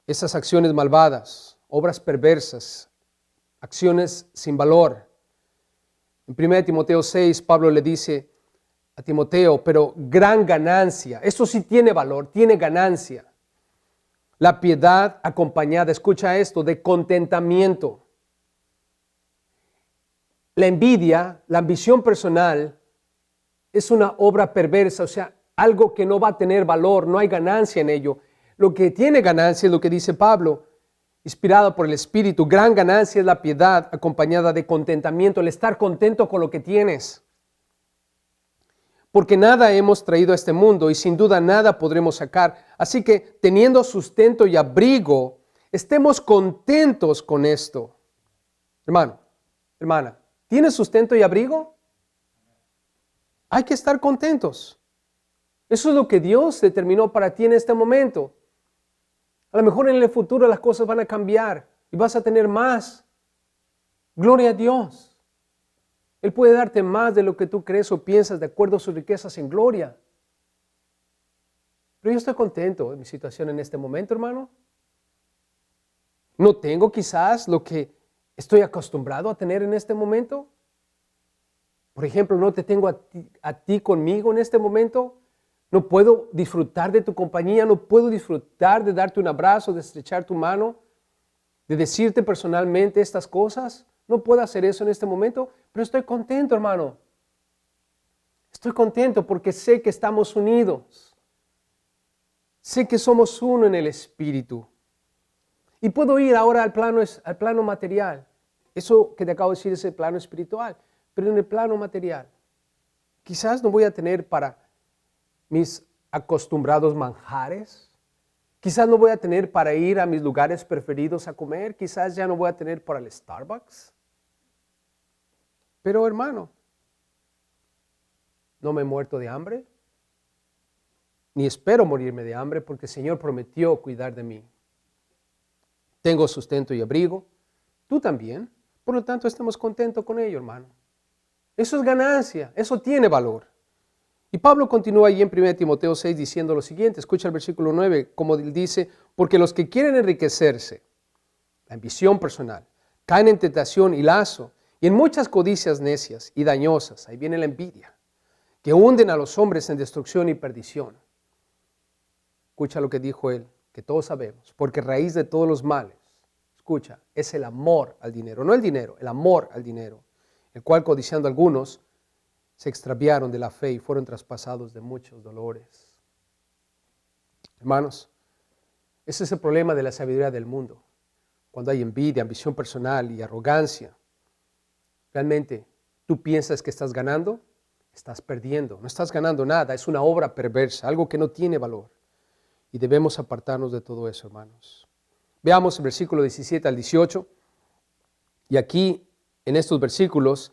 esas acciones malvadas, obras perversas, acciones sin valor. En 1 Timoteo 6, Pablo le dice a Timoteo, pero gran ganancia, eso sí tiene valor, tiene ganancia. La piedad acompañada, escucha esto, de contentamiento. La envidia, la ambición personal, es una obra perversa, o sea, algo que no va a tener valor, no hay ganancia en ello. Lo que tiene ganancia es lo que dice Pablo, inspirado por el Espíritu. Gran ganancia es la piedad acompañada de contentamiento, el estar contento con lo que tienes. Porque nada hemos traído a este mundo y sin duda nada podremos sacar. Así que teniendo sustento y abrigo, estemos contentos con esto. Hermano, hermana, ¿tienes sustento y abrigo? Hay que estar contentos. Eso es lo que Dios determinó para ti en este momento. A lo mejor en el futuro las cosas van a cambiar y vas a tener más. Gloria a Dios. Él puede darte más de lo que tú crees o piensas de acuerdo a sus riquezas en gloria. Pero yo estoy contento en mi situación en este momento, hermano. No tengo quizás lo que estoy acostumbrado a tener en este momento. Por ejemplo, no te tengo a ti conmigo en este momento. No puedo disfrutar de tu compañía, no puedo disfrutar de darte un abrazo, de estrechar tu mano, de decirte personalmente estas cosas. No puedo hacer eso en este momento, pero estoy contento, hermano. Estoy contento porque sé que estamos unidos. Sé que somos uno en el Espíritu. Y puedo ir ahora al plano material. Eso que te acabo de decir es el plano espiritual, pero en el plano material. Quizás no voy a tener para mis acostumbrados manjares. Quizás no voy a tener para ir a mis lugares preferidos a comer. Quizás ya no voy a tener para el Starbucks. Pero hermano, no me he muerto de hambre, ni espero morirme de hambre porque el Señor prometió cuidar de mí. Tengo sustento y abrigo, tú también, por lo tanto estemos contentos con ello, hermano. Eso es ganancia, eso tiene valor. Y Pablo continúa allí en 1 Timoteo 6 diciendo lo siguiente, escucha el versículo 9, como él dice, porque los que quieren enriquecerse, la ambición personal, caen en tentación y lazo, y en muchas codicias necias y dañosas, ahí viene la envidia, que hunden a los hombres en destrucción y perdición. Escucha lo que dijo él, que todos sabemos, porque raíz de todos los males, escucha, es el amor al dinero, no el dinero, el amor al dinero, el cual codiciando algunos se extraviaron de la fe y fueron traspasados de muchos dolores. Hermanos, ese es el problema de la sabiduría del mundo. Cuando hay envidia, ambición personal y arrogancia, realmente tú piensas que estás ganando, estás perdiendo, no estás ganando nada, es una obra perversa, algo que no tiene valor. Y debemos apartarnos de todo eso, hermanos. Veamos el versículo 17 al 18. Y aquí, en estos versículos,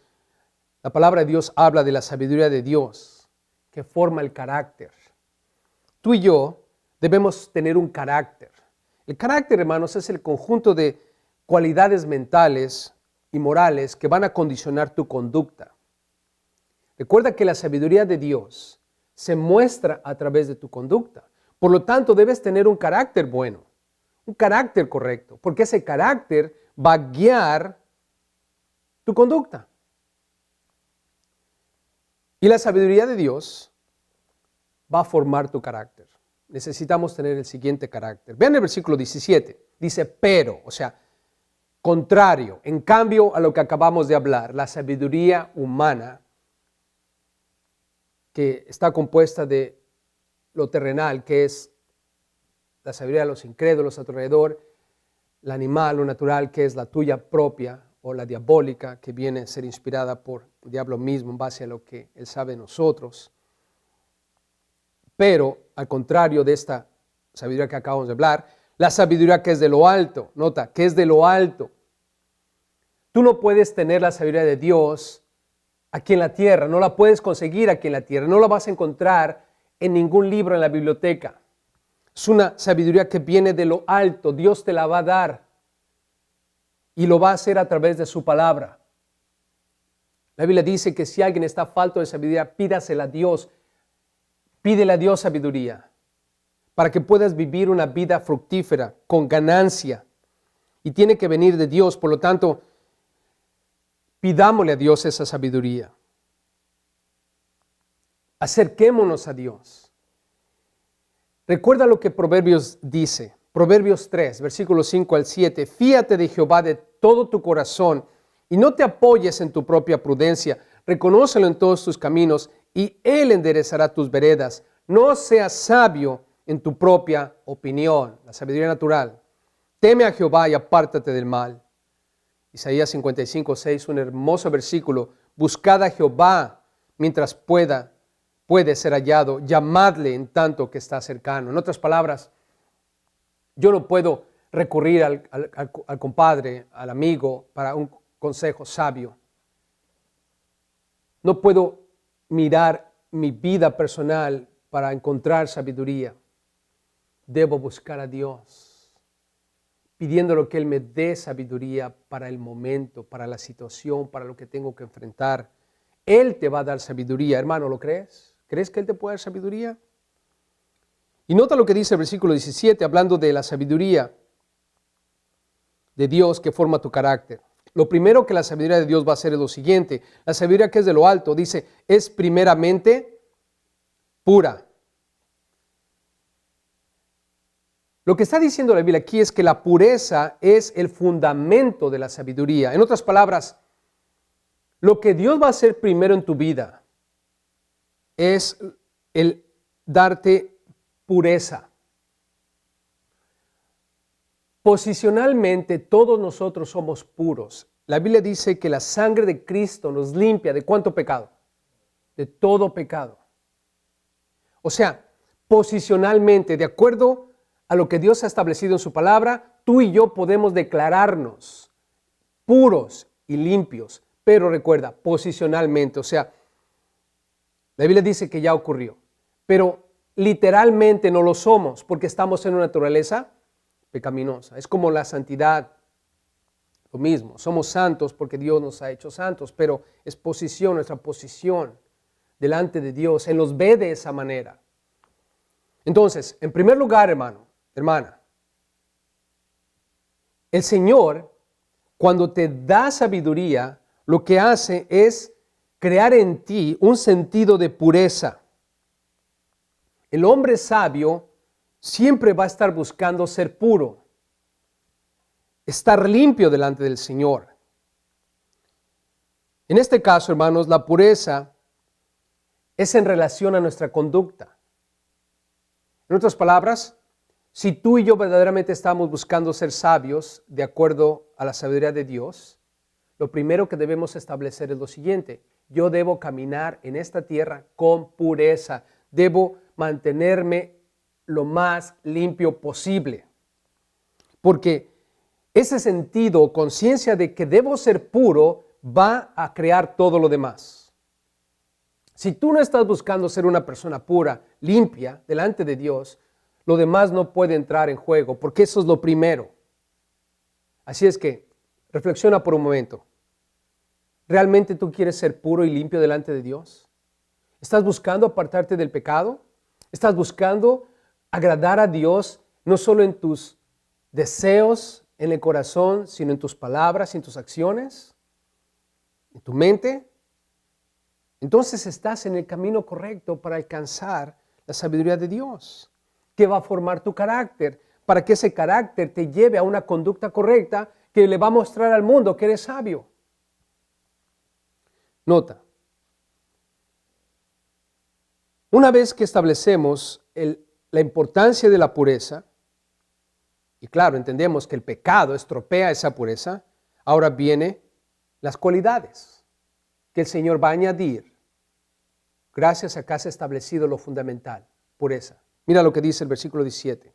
la palabra de Dios habla de la sabiduría de Dios, que forma el carácter. Tú y yo debemos tener un carácter. El carácter, hermanos, es el conjunto de cualidades mentales y morales que van a condicionar tu conducta. Recuerda que la sabiduría de Dios se muestra a través de tu conducta. Por lo tanto, debes tener un carácter bueno, un carácter correcto, porque ese carácter va a guiar tu conducta. Y la sabiduría de Dios va a formar tu carácter. Necesitamos tener el siguiente carácter. Vean el versículo 17. Dice, pero, o sea, contrario, en cambio a lo que acabamos de hablar, la sabiduría humana, que está compuesta de lo terrenal, que es la sabiduría de los incrédulos a tu alrededor, el animal, lo natural, que es la tuya propia, o la diabólica, que viene a ser inspirada por el diablo mismo en base a lo que él sabe de nosotros. Pero, al contrario de esta sabiduría que acabamos de hablar, la sabiduría que es de lo alto, nota, que es de lo alto. Tú no puedes tener la sabiduría de Dios aquí en la tierra, no la puedes conseguir aquí en la tierra, no la vas a encontrar en ningún libro en la biblioteca. Es una sabiduría que viene de lo alto, Dios te la va a dar y lo va a hacer a través de su palabra. La Biblia dice que si alguien está falto de sabiduría, pídasela a Dios. Pídele a Dios sabiduría para que puedas vivir una vida fructífera, con ganancia. Y tiene que venir de Dios, por lo tanto, pidámosle a Dios esa sabiduría. Acerquémonos a Dios. Recuerda lo que Proverbios dice. Proverbios 3, versículos 5 al 7. Fíate de Jehová de todo tu corazón y no te apoyes en tu propia prudencia. Reconócelo en todos tus caminos y Él enderezará tus veredas. No seas sabio en tu propia opinión, la sabiduría natural. Teme a Jehová y apártate del mal. Isaías 55, 6, un hermoso versículo. Buscad a Jehová mientras puede ser hallado. Llamadle en tanto que está cercano. En otras palabras, yo no puedo recurrir al compadre, al amigo, para un consejo sabio. No puedo mirar mi vida personal para encontrar sabiduría. Debo buscar a Dios, pidiéndole que Él me dé sabiduría para el momento, para la situación, para lo que tengo que enfrentar. Él te va a dar sabiduría, hermano, ¿lo crees? ¿Crees que Él te puede dar sabiduría? Y nota lo que dice el versículo 17, hablando de la sabiduría de Dios que forma tu carácter. Lo primero que la sabiduría de Dios va a hacer es lo siguiente. La sabiduría que es de lo alto, dice, es primeramente pura. Lo que está diciendo la Biblia aquí es que la pureza es el fundamento de la sabiduría. En otras palabras, lo que Dios va a hacer primero en tu vida es el darte pureza. Posicionalmente todos nosotros somos puros. La Biblia dice que la sangre de Cristo nos limpia ¿de cuánto pecado? De todo pecado. O sea, posicionalmente, de acuerdo a lo que Dios ha establecido en su palabra, tú y yo podemos declararnos puros y limpios. Pero recuerda, posicionalmente, o sea, la Biblia dice que ya ocurrió, pero literalmente no lo somos porque estamos en una naturaleza pecaminosa. Es como la santidad, lo mismo. Somos santos porque Dios nos ha hecho santos, pero es posición, nuestra posición delante de Dios. Él nos ve de esa manera. Entonces, en primer lugar, hermano, hermana, el Señor, cuando te da sabiduría, lo que hace es crear en ti un sentido de pureza. El hombre sabio siempre va a estar buscando ser puro, estar limpio delante del Señor. En este caso, hermanos, la pureza es en relación a nuestra conducta. En otras palabras, si tú y yo verdaderamente estamos buscando ser sabios de acuerdo a la sabiduría de Dios, lo primero que debemos establecer es lo siguiente: yo debo caminar en esta tierra con pureza, debo mantenerme lo más limpio posible, porque ese sentido o conciencia de que debo ser puro va a crear todo lo demás. Si tú no estás buscando ser una persona pura, limpia, delante de Dios, lo demás no puede entrar en juego, porque eso es lo primero. Así es que, reflexiona por un momento. ¿Realmente tú quieres ser puro y limpio delante de Dios? ¿Estás buscando apartarte del pecado? ¿Estás buscando agradar a Dios no solo en tus deseos, en el corazón, sino en tus palabras, en tus acciones, en tu mente? Entonces estás en el camino correcto para alcanzar la sabiduría de Dios, que va a formar tu carácter, para que ese carácter te lleve a una conducta correcta que le va a mostrar al mundo que eres sabio. Nota, una vez que establecemos la importancia de la pureza, y claro, entendemos que el pecado estropea esa pureza, ahora vienen las cualidades que el Señor va a añadir gracias a que has establecido lo fundamental, pureza. Mira lo que dice el versículo 17.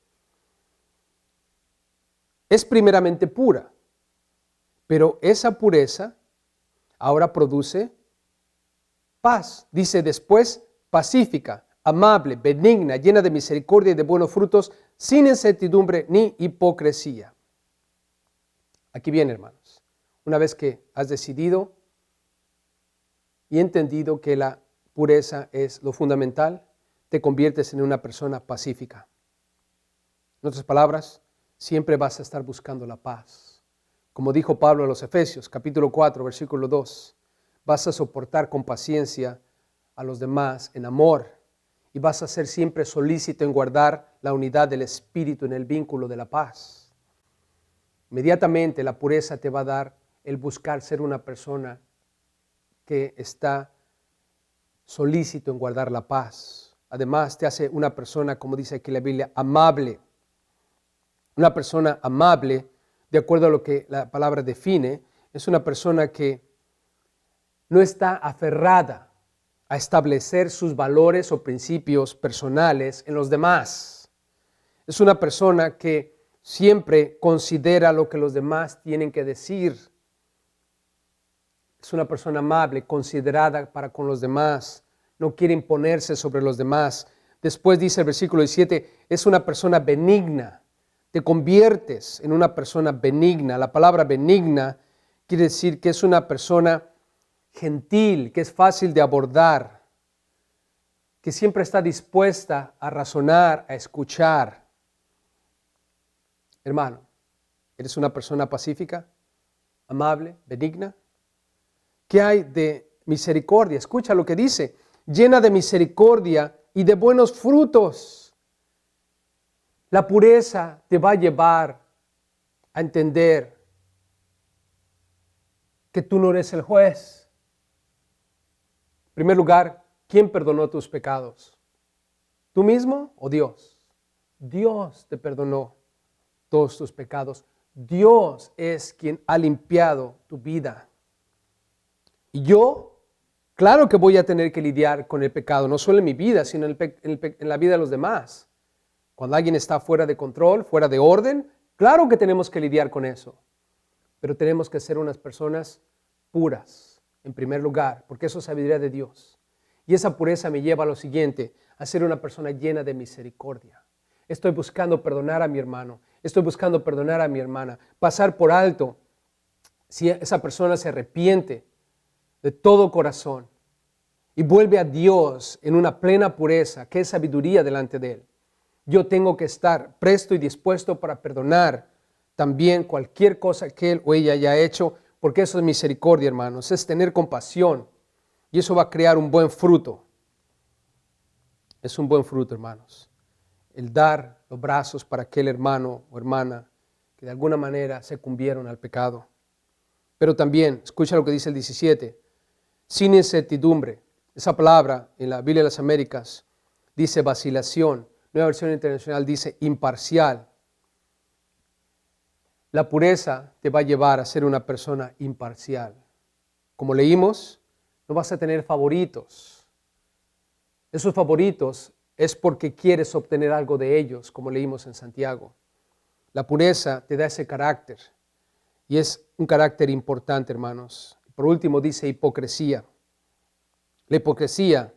Es primeramente pura, pero esa pureza ahora produce paz. Dice después, pacífica, amable, benigna, llena de misericordia y de buenos frutos, sin incertidumbre ni hipocresía. Aquí viene, hermanos. Una vez que has decidido y entendido que la pureza es lo fundamental, te conviertes en una persona pacífica. En otras palabras, siempre vas a estar buscando la paz. Como dijo Pablo a los Efesios, capítulo 4, versículo 2, vas a soportar con paciencia a los demás en amor y vas a ser siempre solícito en guardar la unidad del Espíritu en el vínculo de la paz. Inmediatamente la pureza te va a dar el buscar ser una persona que está solícito en guardar la paz. Además, te hace una persona, como dice aquí la Biblia, amable. Una persona amable, de acuerdo a lo que la palabra define, es una persona que no está aferrada a establecer sus valores o principios personales en los demás. Es una persona que siempre considera lo que los demás tienen que decir. Es una persona amable, considerada para con los demás. No quiere imponerse sobre los demás. Después dice el versículo 17, es una persona benigna. Te conviertes en una persona benigna. La palabra benigna quiere decir que es una persona gentil, que es fácil de abordar, que siempre está dispuesta a razonar, a escuchar. Hermano, ¿eres una persona pacífica, amable, benigna? ¿Qué hay de misericordia? Escucha lo que dice, llena de misericordia y de buenos frutos. La pureza te va a llevar a entender que tú no eres el juez. En primer lugar, ¿quién perdonó tus pecados? ¿Tú mismo o Dios? Dios te perdonó todos tus pecados. Dios es quien ha limpiado tu vida. Y yo, claro que voy a tener que lidiar con el pecado, no solo en mi vida, sino en la vida de los demás. Cuando alguien está fuera de control, fuera de orden, claro que tenemos que lidiar con eso. Pero tenemos que ser unas personas puras, en primer lugar, porque eso es sabiduría de Dios. Y esa pureza me lleva a lo siguiente, a ser una persona llena de misericordia. Estoy buscando perdonar a mi hermano, estoy buscando perdonar a mi hermana, pasar por alto si esa persona se arrepiente de todo corazón y vuelve a Dios en una plena pureza, que es sabiduría delante de Él. Yo tengo que estar presto y dispuesto para perdonar también cualquier cosa que él o ella haya hecho, porque eso es misericordia, hermanos, es tener compasión y eso va a crear un buen fruto. Es un buen fruto, hermanos. el dar los brazos para aquel hermano o hermana que de alguna manera se cumbieron al pecado. Pero también, escucha lo que dice el 17, sin incertidumbre. Esa palabra en la Biblia de las Américas dice vacilación. Nueva versión internacional dice imparcial. La pureza te va a llevar a ser una persona imparcial. Como leímos, no vas a tener favoritos. Esos favoritos es porque quieres obtener algo de ellos, como leímos en Santiago. La pureza te da ese carácter y es un carácter importante, hermanos. Por último dice hipocresía. La hipocresía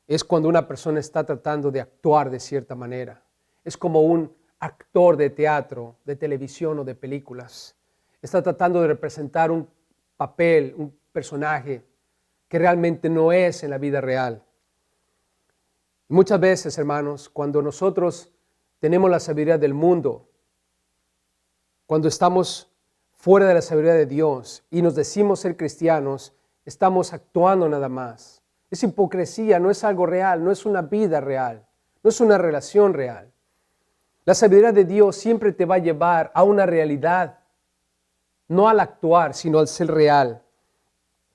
es cuando una persona está tratando de actuar de cierta manera. Es como un actor de teatro, de televisión o de películas. Está tratando de representar un papel, un personaje que realmente no es en la vida real. Muchas veces, hermanos, cuando nosotros tenemos la sabiduría del mundo, cuando estamos fuera de la sabiduría de Dios y nos decimos ser cristianos, estamos actuando nada más. Es hipocresía, no es algo real, no es una vida real, no es una relación real. La sabiduría de Dios siempre te va a llevar a una realidad, no al actuar, sino al ser real.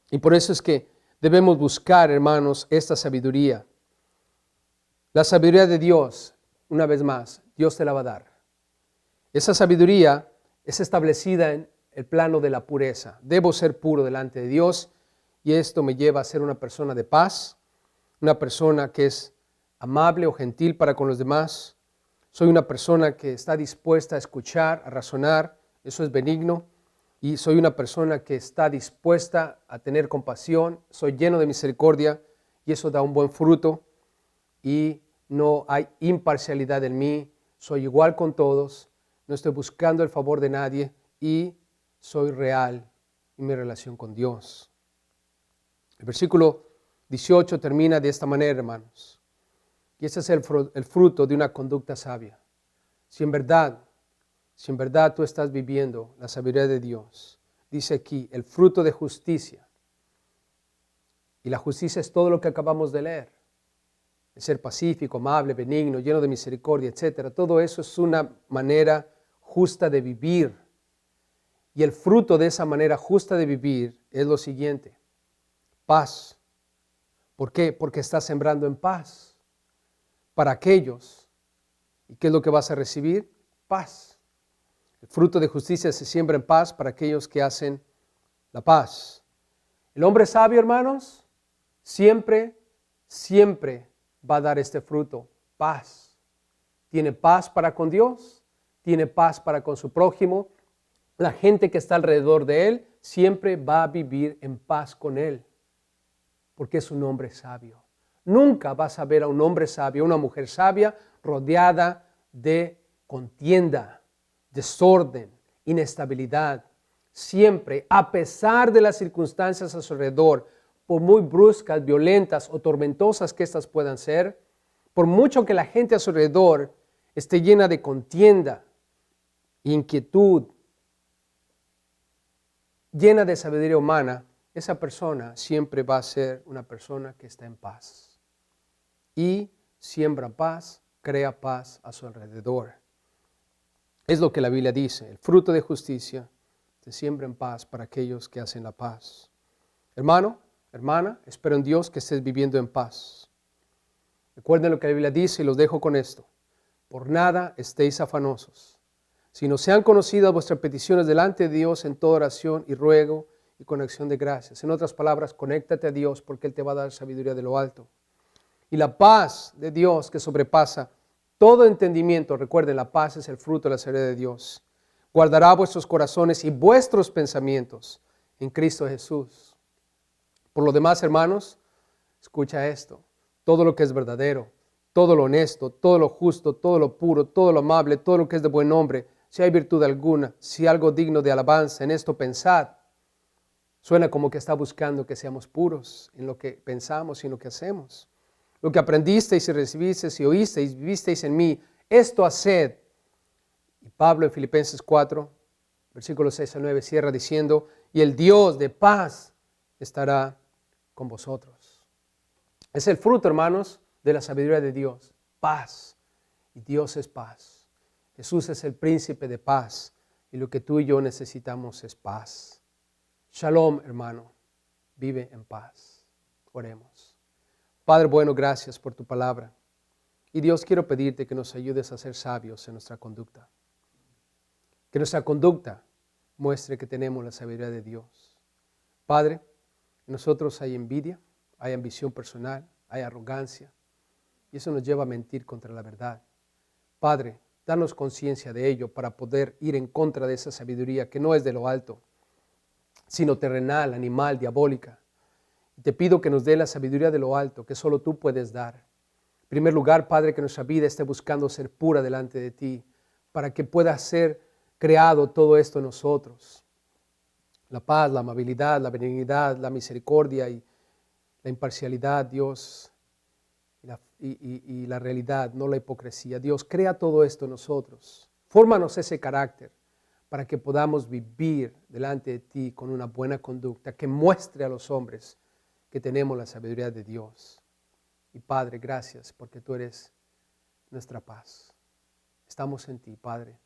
Y por eso es que debemos buscar, hermanos, esta sabiduría. La sabiduría de Dios, una vez más, Dios te la va a dar. Esa sabiduría es establecida en el plano de la pureza. Debo ser puro delante de Dios y esto me lleva a ser una persona de paz, una persona que es amable o gentil para con los demás. Soy una persona que está dispuesta a escuchar, a razonar, eso es benigno. Y soy una persona que está dispuesta a tener compasión, soy lleno de misericordia y eso da un buen fruto. Y no hay imparcialidad en mí, soy igual con todos, no estoy buscando el favor de nadie y soy real en mi relación con Dios. El versículo 18 termina de esta manera, hermanos. Y ese es el fruto de una conducta sabia. Si en verdad tú estás viviendo la sabiduría de Dios, dice aquí, el fruto de justicia. Y la justicia es todo lo que acabamos de leer. El ser pacífico, amable, benigno, lleno de misericordia, etc. Todo eso es una manera justa de vivir. Y el fruto de esa manera justa de vivir es lo siguiente: paz. ¿Por qué? Porque estás sembrando en paz para aquellos. ¿Y qué es lo que vas a recibir? Paz. El fruto de justicia se siembra en paz para aquellos que hacen la paz. El hombre sabio, hermanos, siempre va a dar este fruto, paz. Tiene paz para con Dios, tiene paz para con su prójimo. La gente que está alrededor de él siempre va a vivir en paz con él, porque es un hombre sabio. Nunca vas a ver a un hombre sabio, una mujer sabia, rodeada de contienda, desorden, inestabilidad. Siempre, a pesar de las circunstancias a su alrededor, por muy bruscas, violentas o tormentosas que éstas puedan ser, por mucho que la gente a su alrededor esté llena de contienda, inquietud, llena de sabiduría humana, esa persona siempre va a ser una persona que está en paz. Y siembra paz, crea paz a su alrededor. Es lo que la Biblia dice, el fruto de justicia se siembra en paz para aquellos que hacen la paz. Hermano, hermana, espero en Dios que estés viviendo en paz. Recuerden lo que la Biblia dice y los dejo con esto. Por nada estéis afanosos, sino sean conocidas vuestras peticiones delante de Dios en toda oración y ruego y con acción de gracias. En otras palabras, conéctate a Dios porque Él te va a dar sabiduría de lo alto. Y la paz de Dios que sobrepasa todo entendimiento, recuerden, la paz es el fruto de la sabiduría de Dios. Guardará vuestros corazones y vuestros pensamientos en Cristo Jesús. Por lo demás, hermanos, escucha esto. Todo lo que es verdadero, todo lo honesto, todo lo justo, todo lo puro, todo lo amable, todo lo que es de buen nombre, si hay virtud alguna, si algo digno de alabanza, en esto pensad. Suena como que está buscando que seamos puros en lo que pensamos y en lo que hacemos. Lo que aprendisteis y recibisteis y oísteis y visteis en mí, esto haced. Y Pablo en Filipenses 4, versículos 6 al 9, cierra diciendo, y el Dios de paz estará con vosotros. Es el fruto, hermanos, de la sabiduría de Dios, paz. y Dios es paz. Jesús es el príncipe de paz y lo que tú y yo necesitamos es paz. Shalom, hermano. Vive en paz. Oremos. Padre bueno, gracias por tu palabra. Y Dios, quiero pedirte que nos ayudes a ser sabios en nuestra conducta. Que nuestra conducta muestre que tenemos la sabiduría de Dios. Padre, en nosotros hay envidia, hay ambición personal, hay arrogancia. Y eso nos lleva a mentir contra la verdad. Padre, danos conciencia de ello para poder ir en contra de esa sabiduría que no es de lo alto, sino terrenal, animal, diabólica. Y te pido que nos dé la sabiduría de lo alto, que solo tú puedes dar. En primer lugar, Padre, que nuestra vida esté buscando ser pura delante de ti, para que pueda ser creado todo esto en nosotros. La paz, la amabilidad, la benignidad, la misericordia y la imparcialidad, Dios, y la realidad, no la hipocresía. Dios, crea todo esto en nosotros. Fórmanos ese carácter para que podamos vivir delante de ti con una buena conducta que muestre a los hombres que tenemos la sabiduría de Dios. Y Padre, gracias porque tú eres nuestra paz. Estamos en ti, Padre,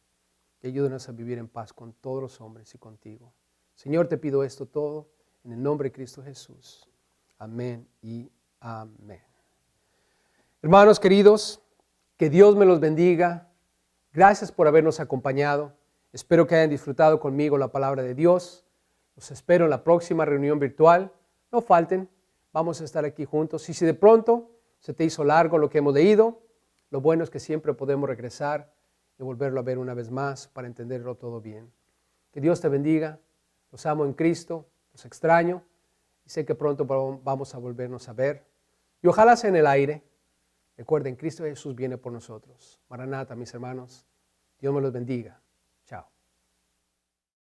y ayúdanos a vivir en paz con todos los hombres y contigo. Señor, te pido esto todo en el nombre de Cristo Jesús. Amén y amén. Hermanos queridos, que Dios me los bendiga. Gracias por habernos acompañado. Espero que hayan disfrutado conmigo la palabra de Dios. Los espero en la próxima reunión virtual. No falten, vamos a estar aquí juntos. Y si de pronto se te hizo largo lo que hemos leído, lo bueno es que siempre podemos regresar y volverlo a ver una vez más para entenderlo todo bien. Que Dios te bendiga. Los amo en Cristo, los extraño y sé que pronto vamos a volvernos a ver. Y ojalá sea en el aire. Recuerden, Cristo Jesús viene por nosotros. Maranata, mis hermanos. Dios me los bendiga. Chao.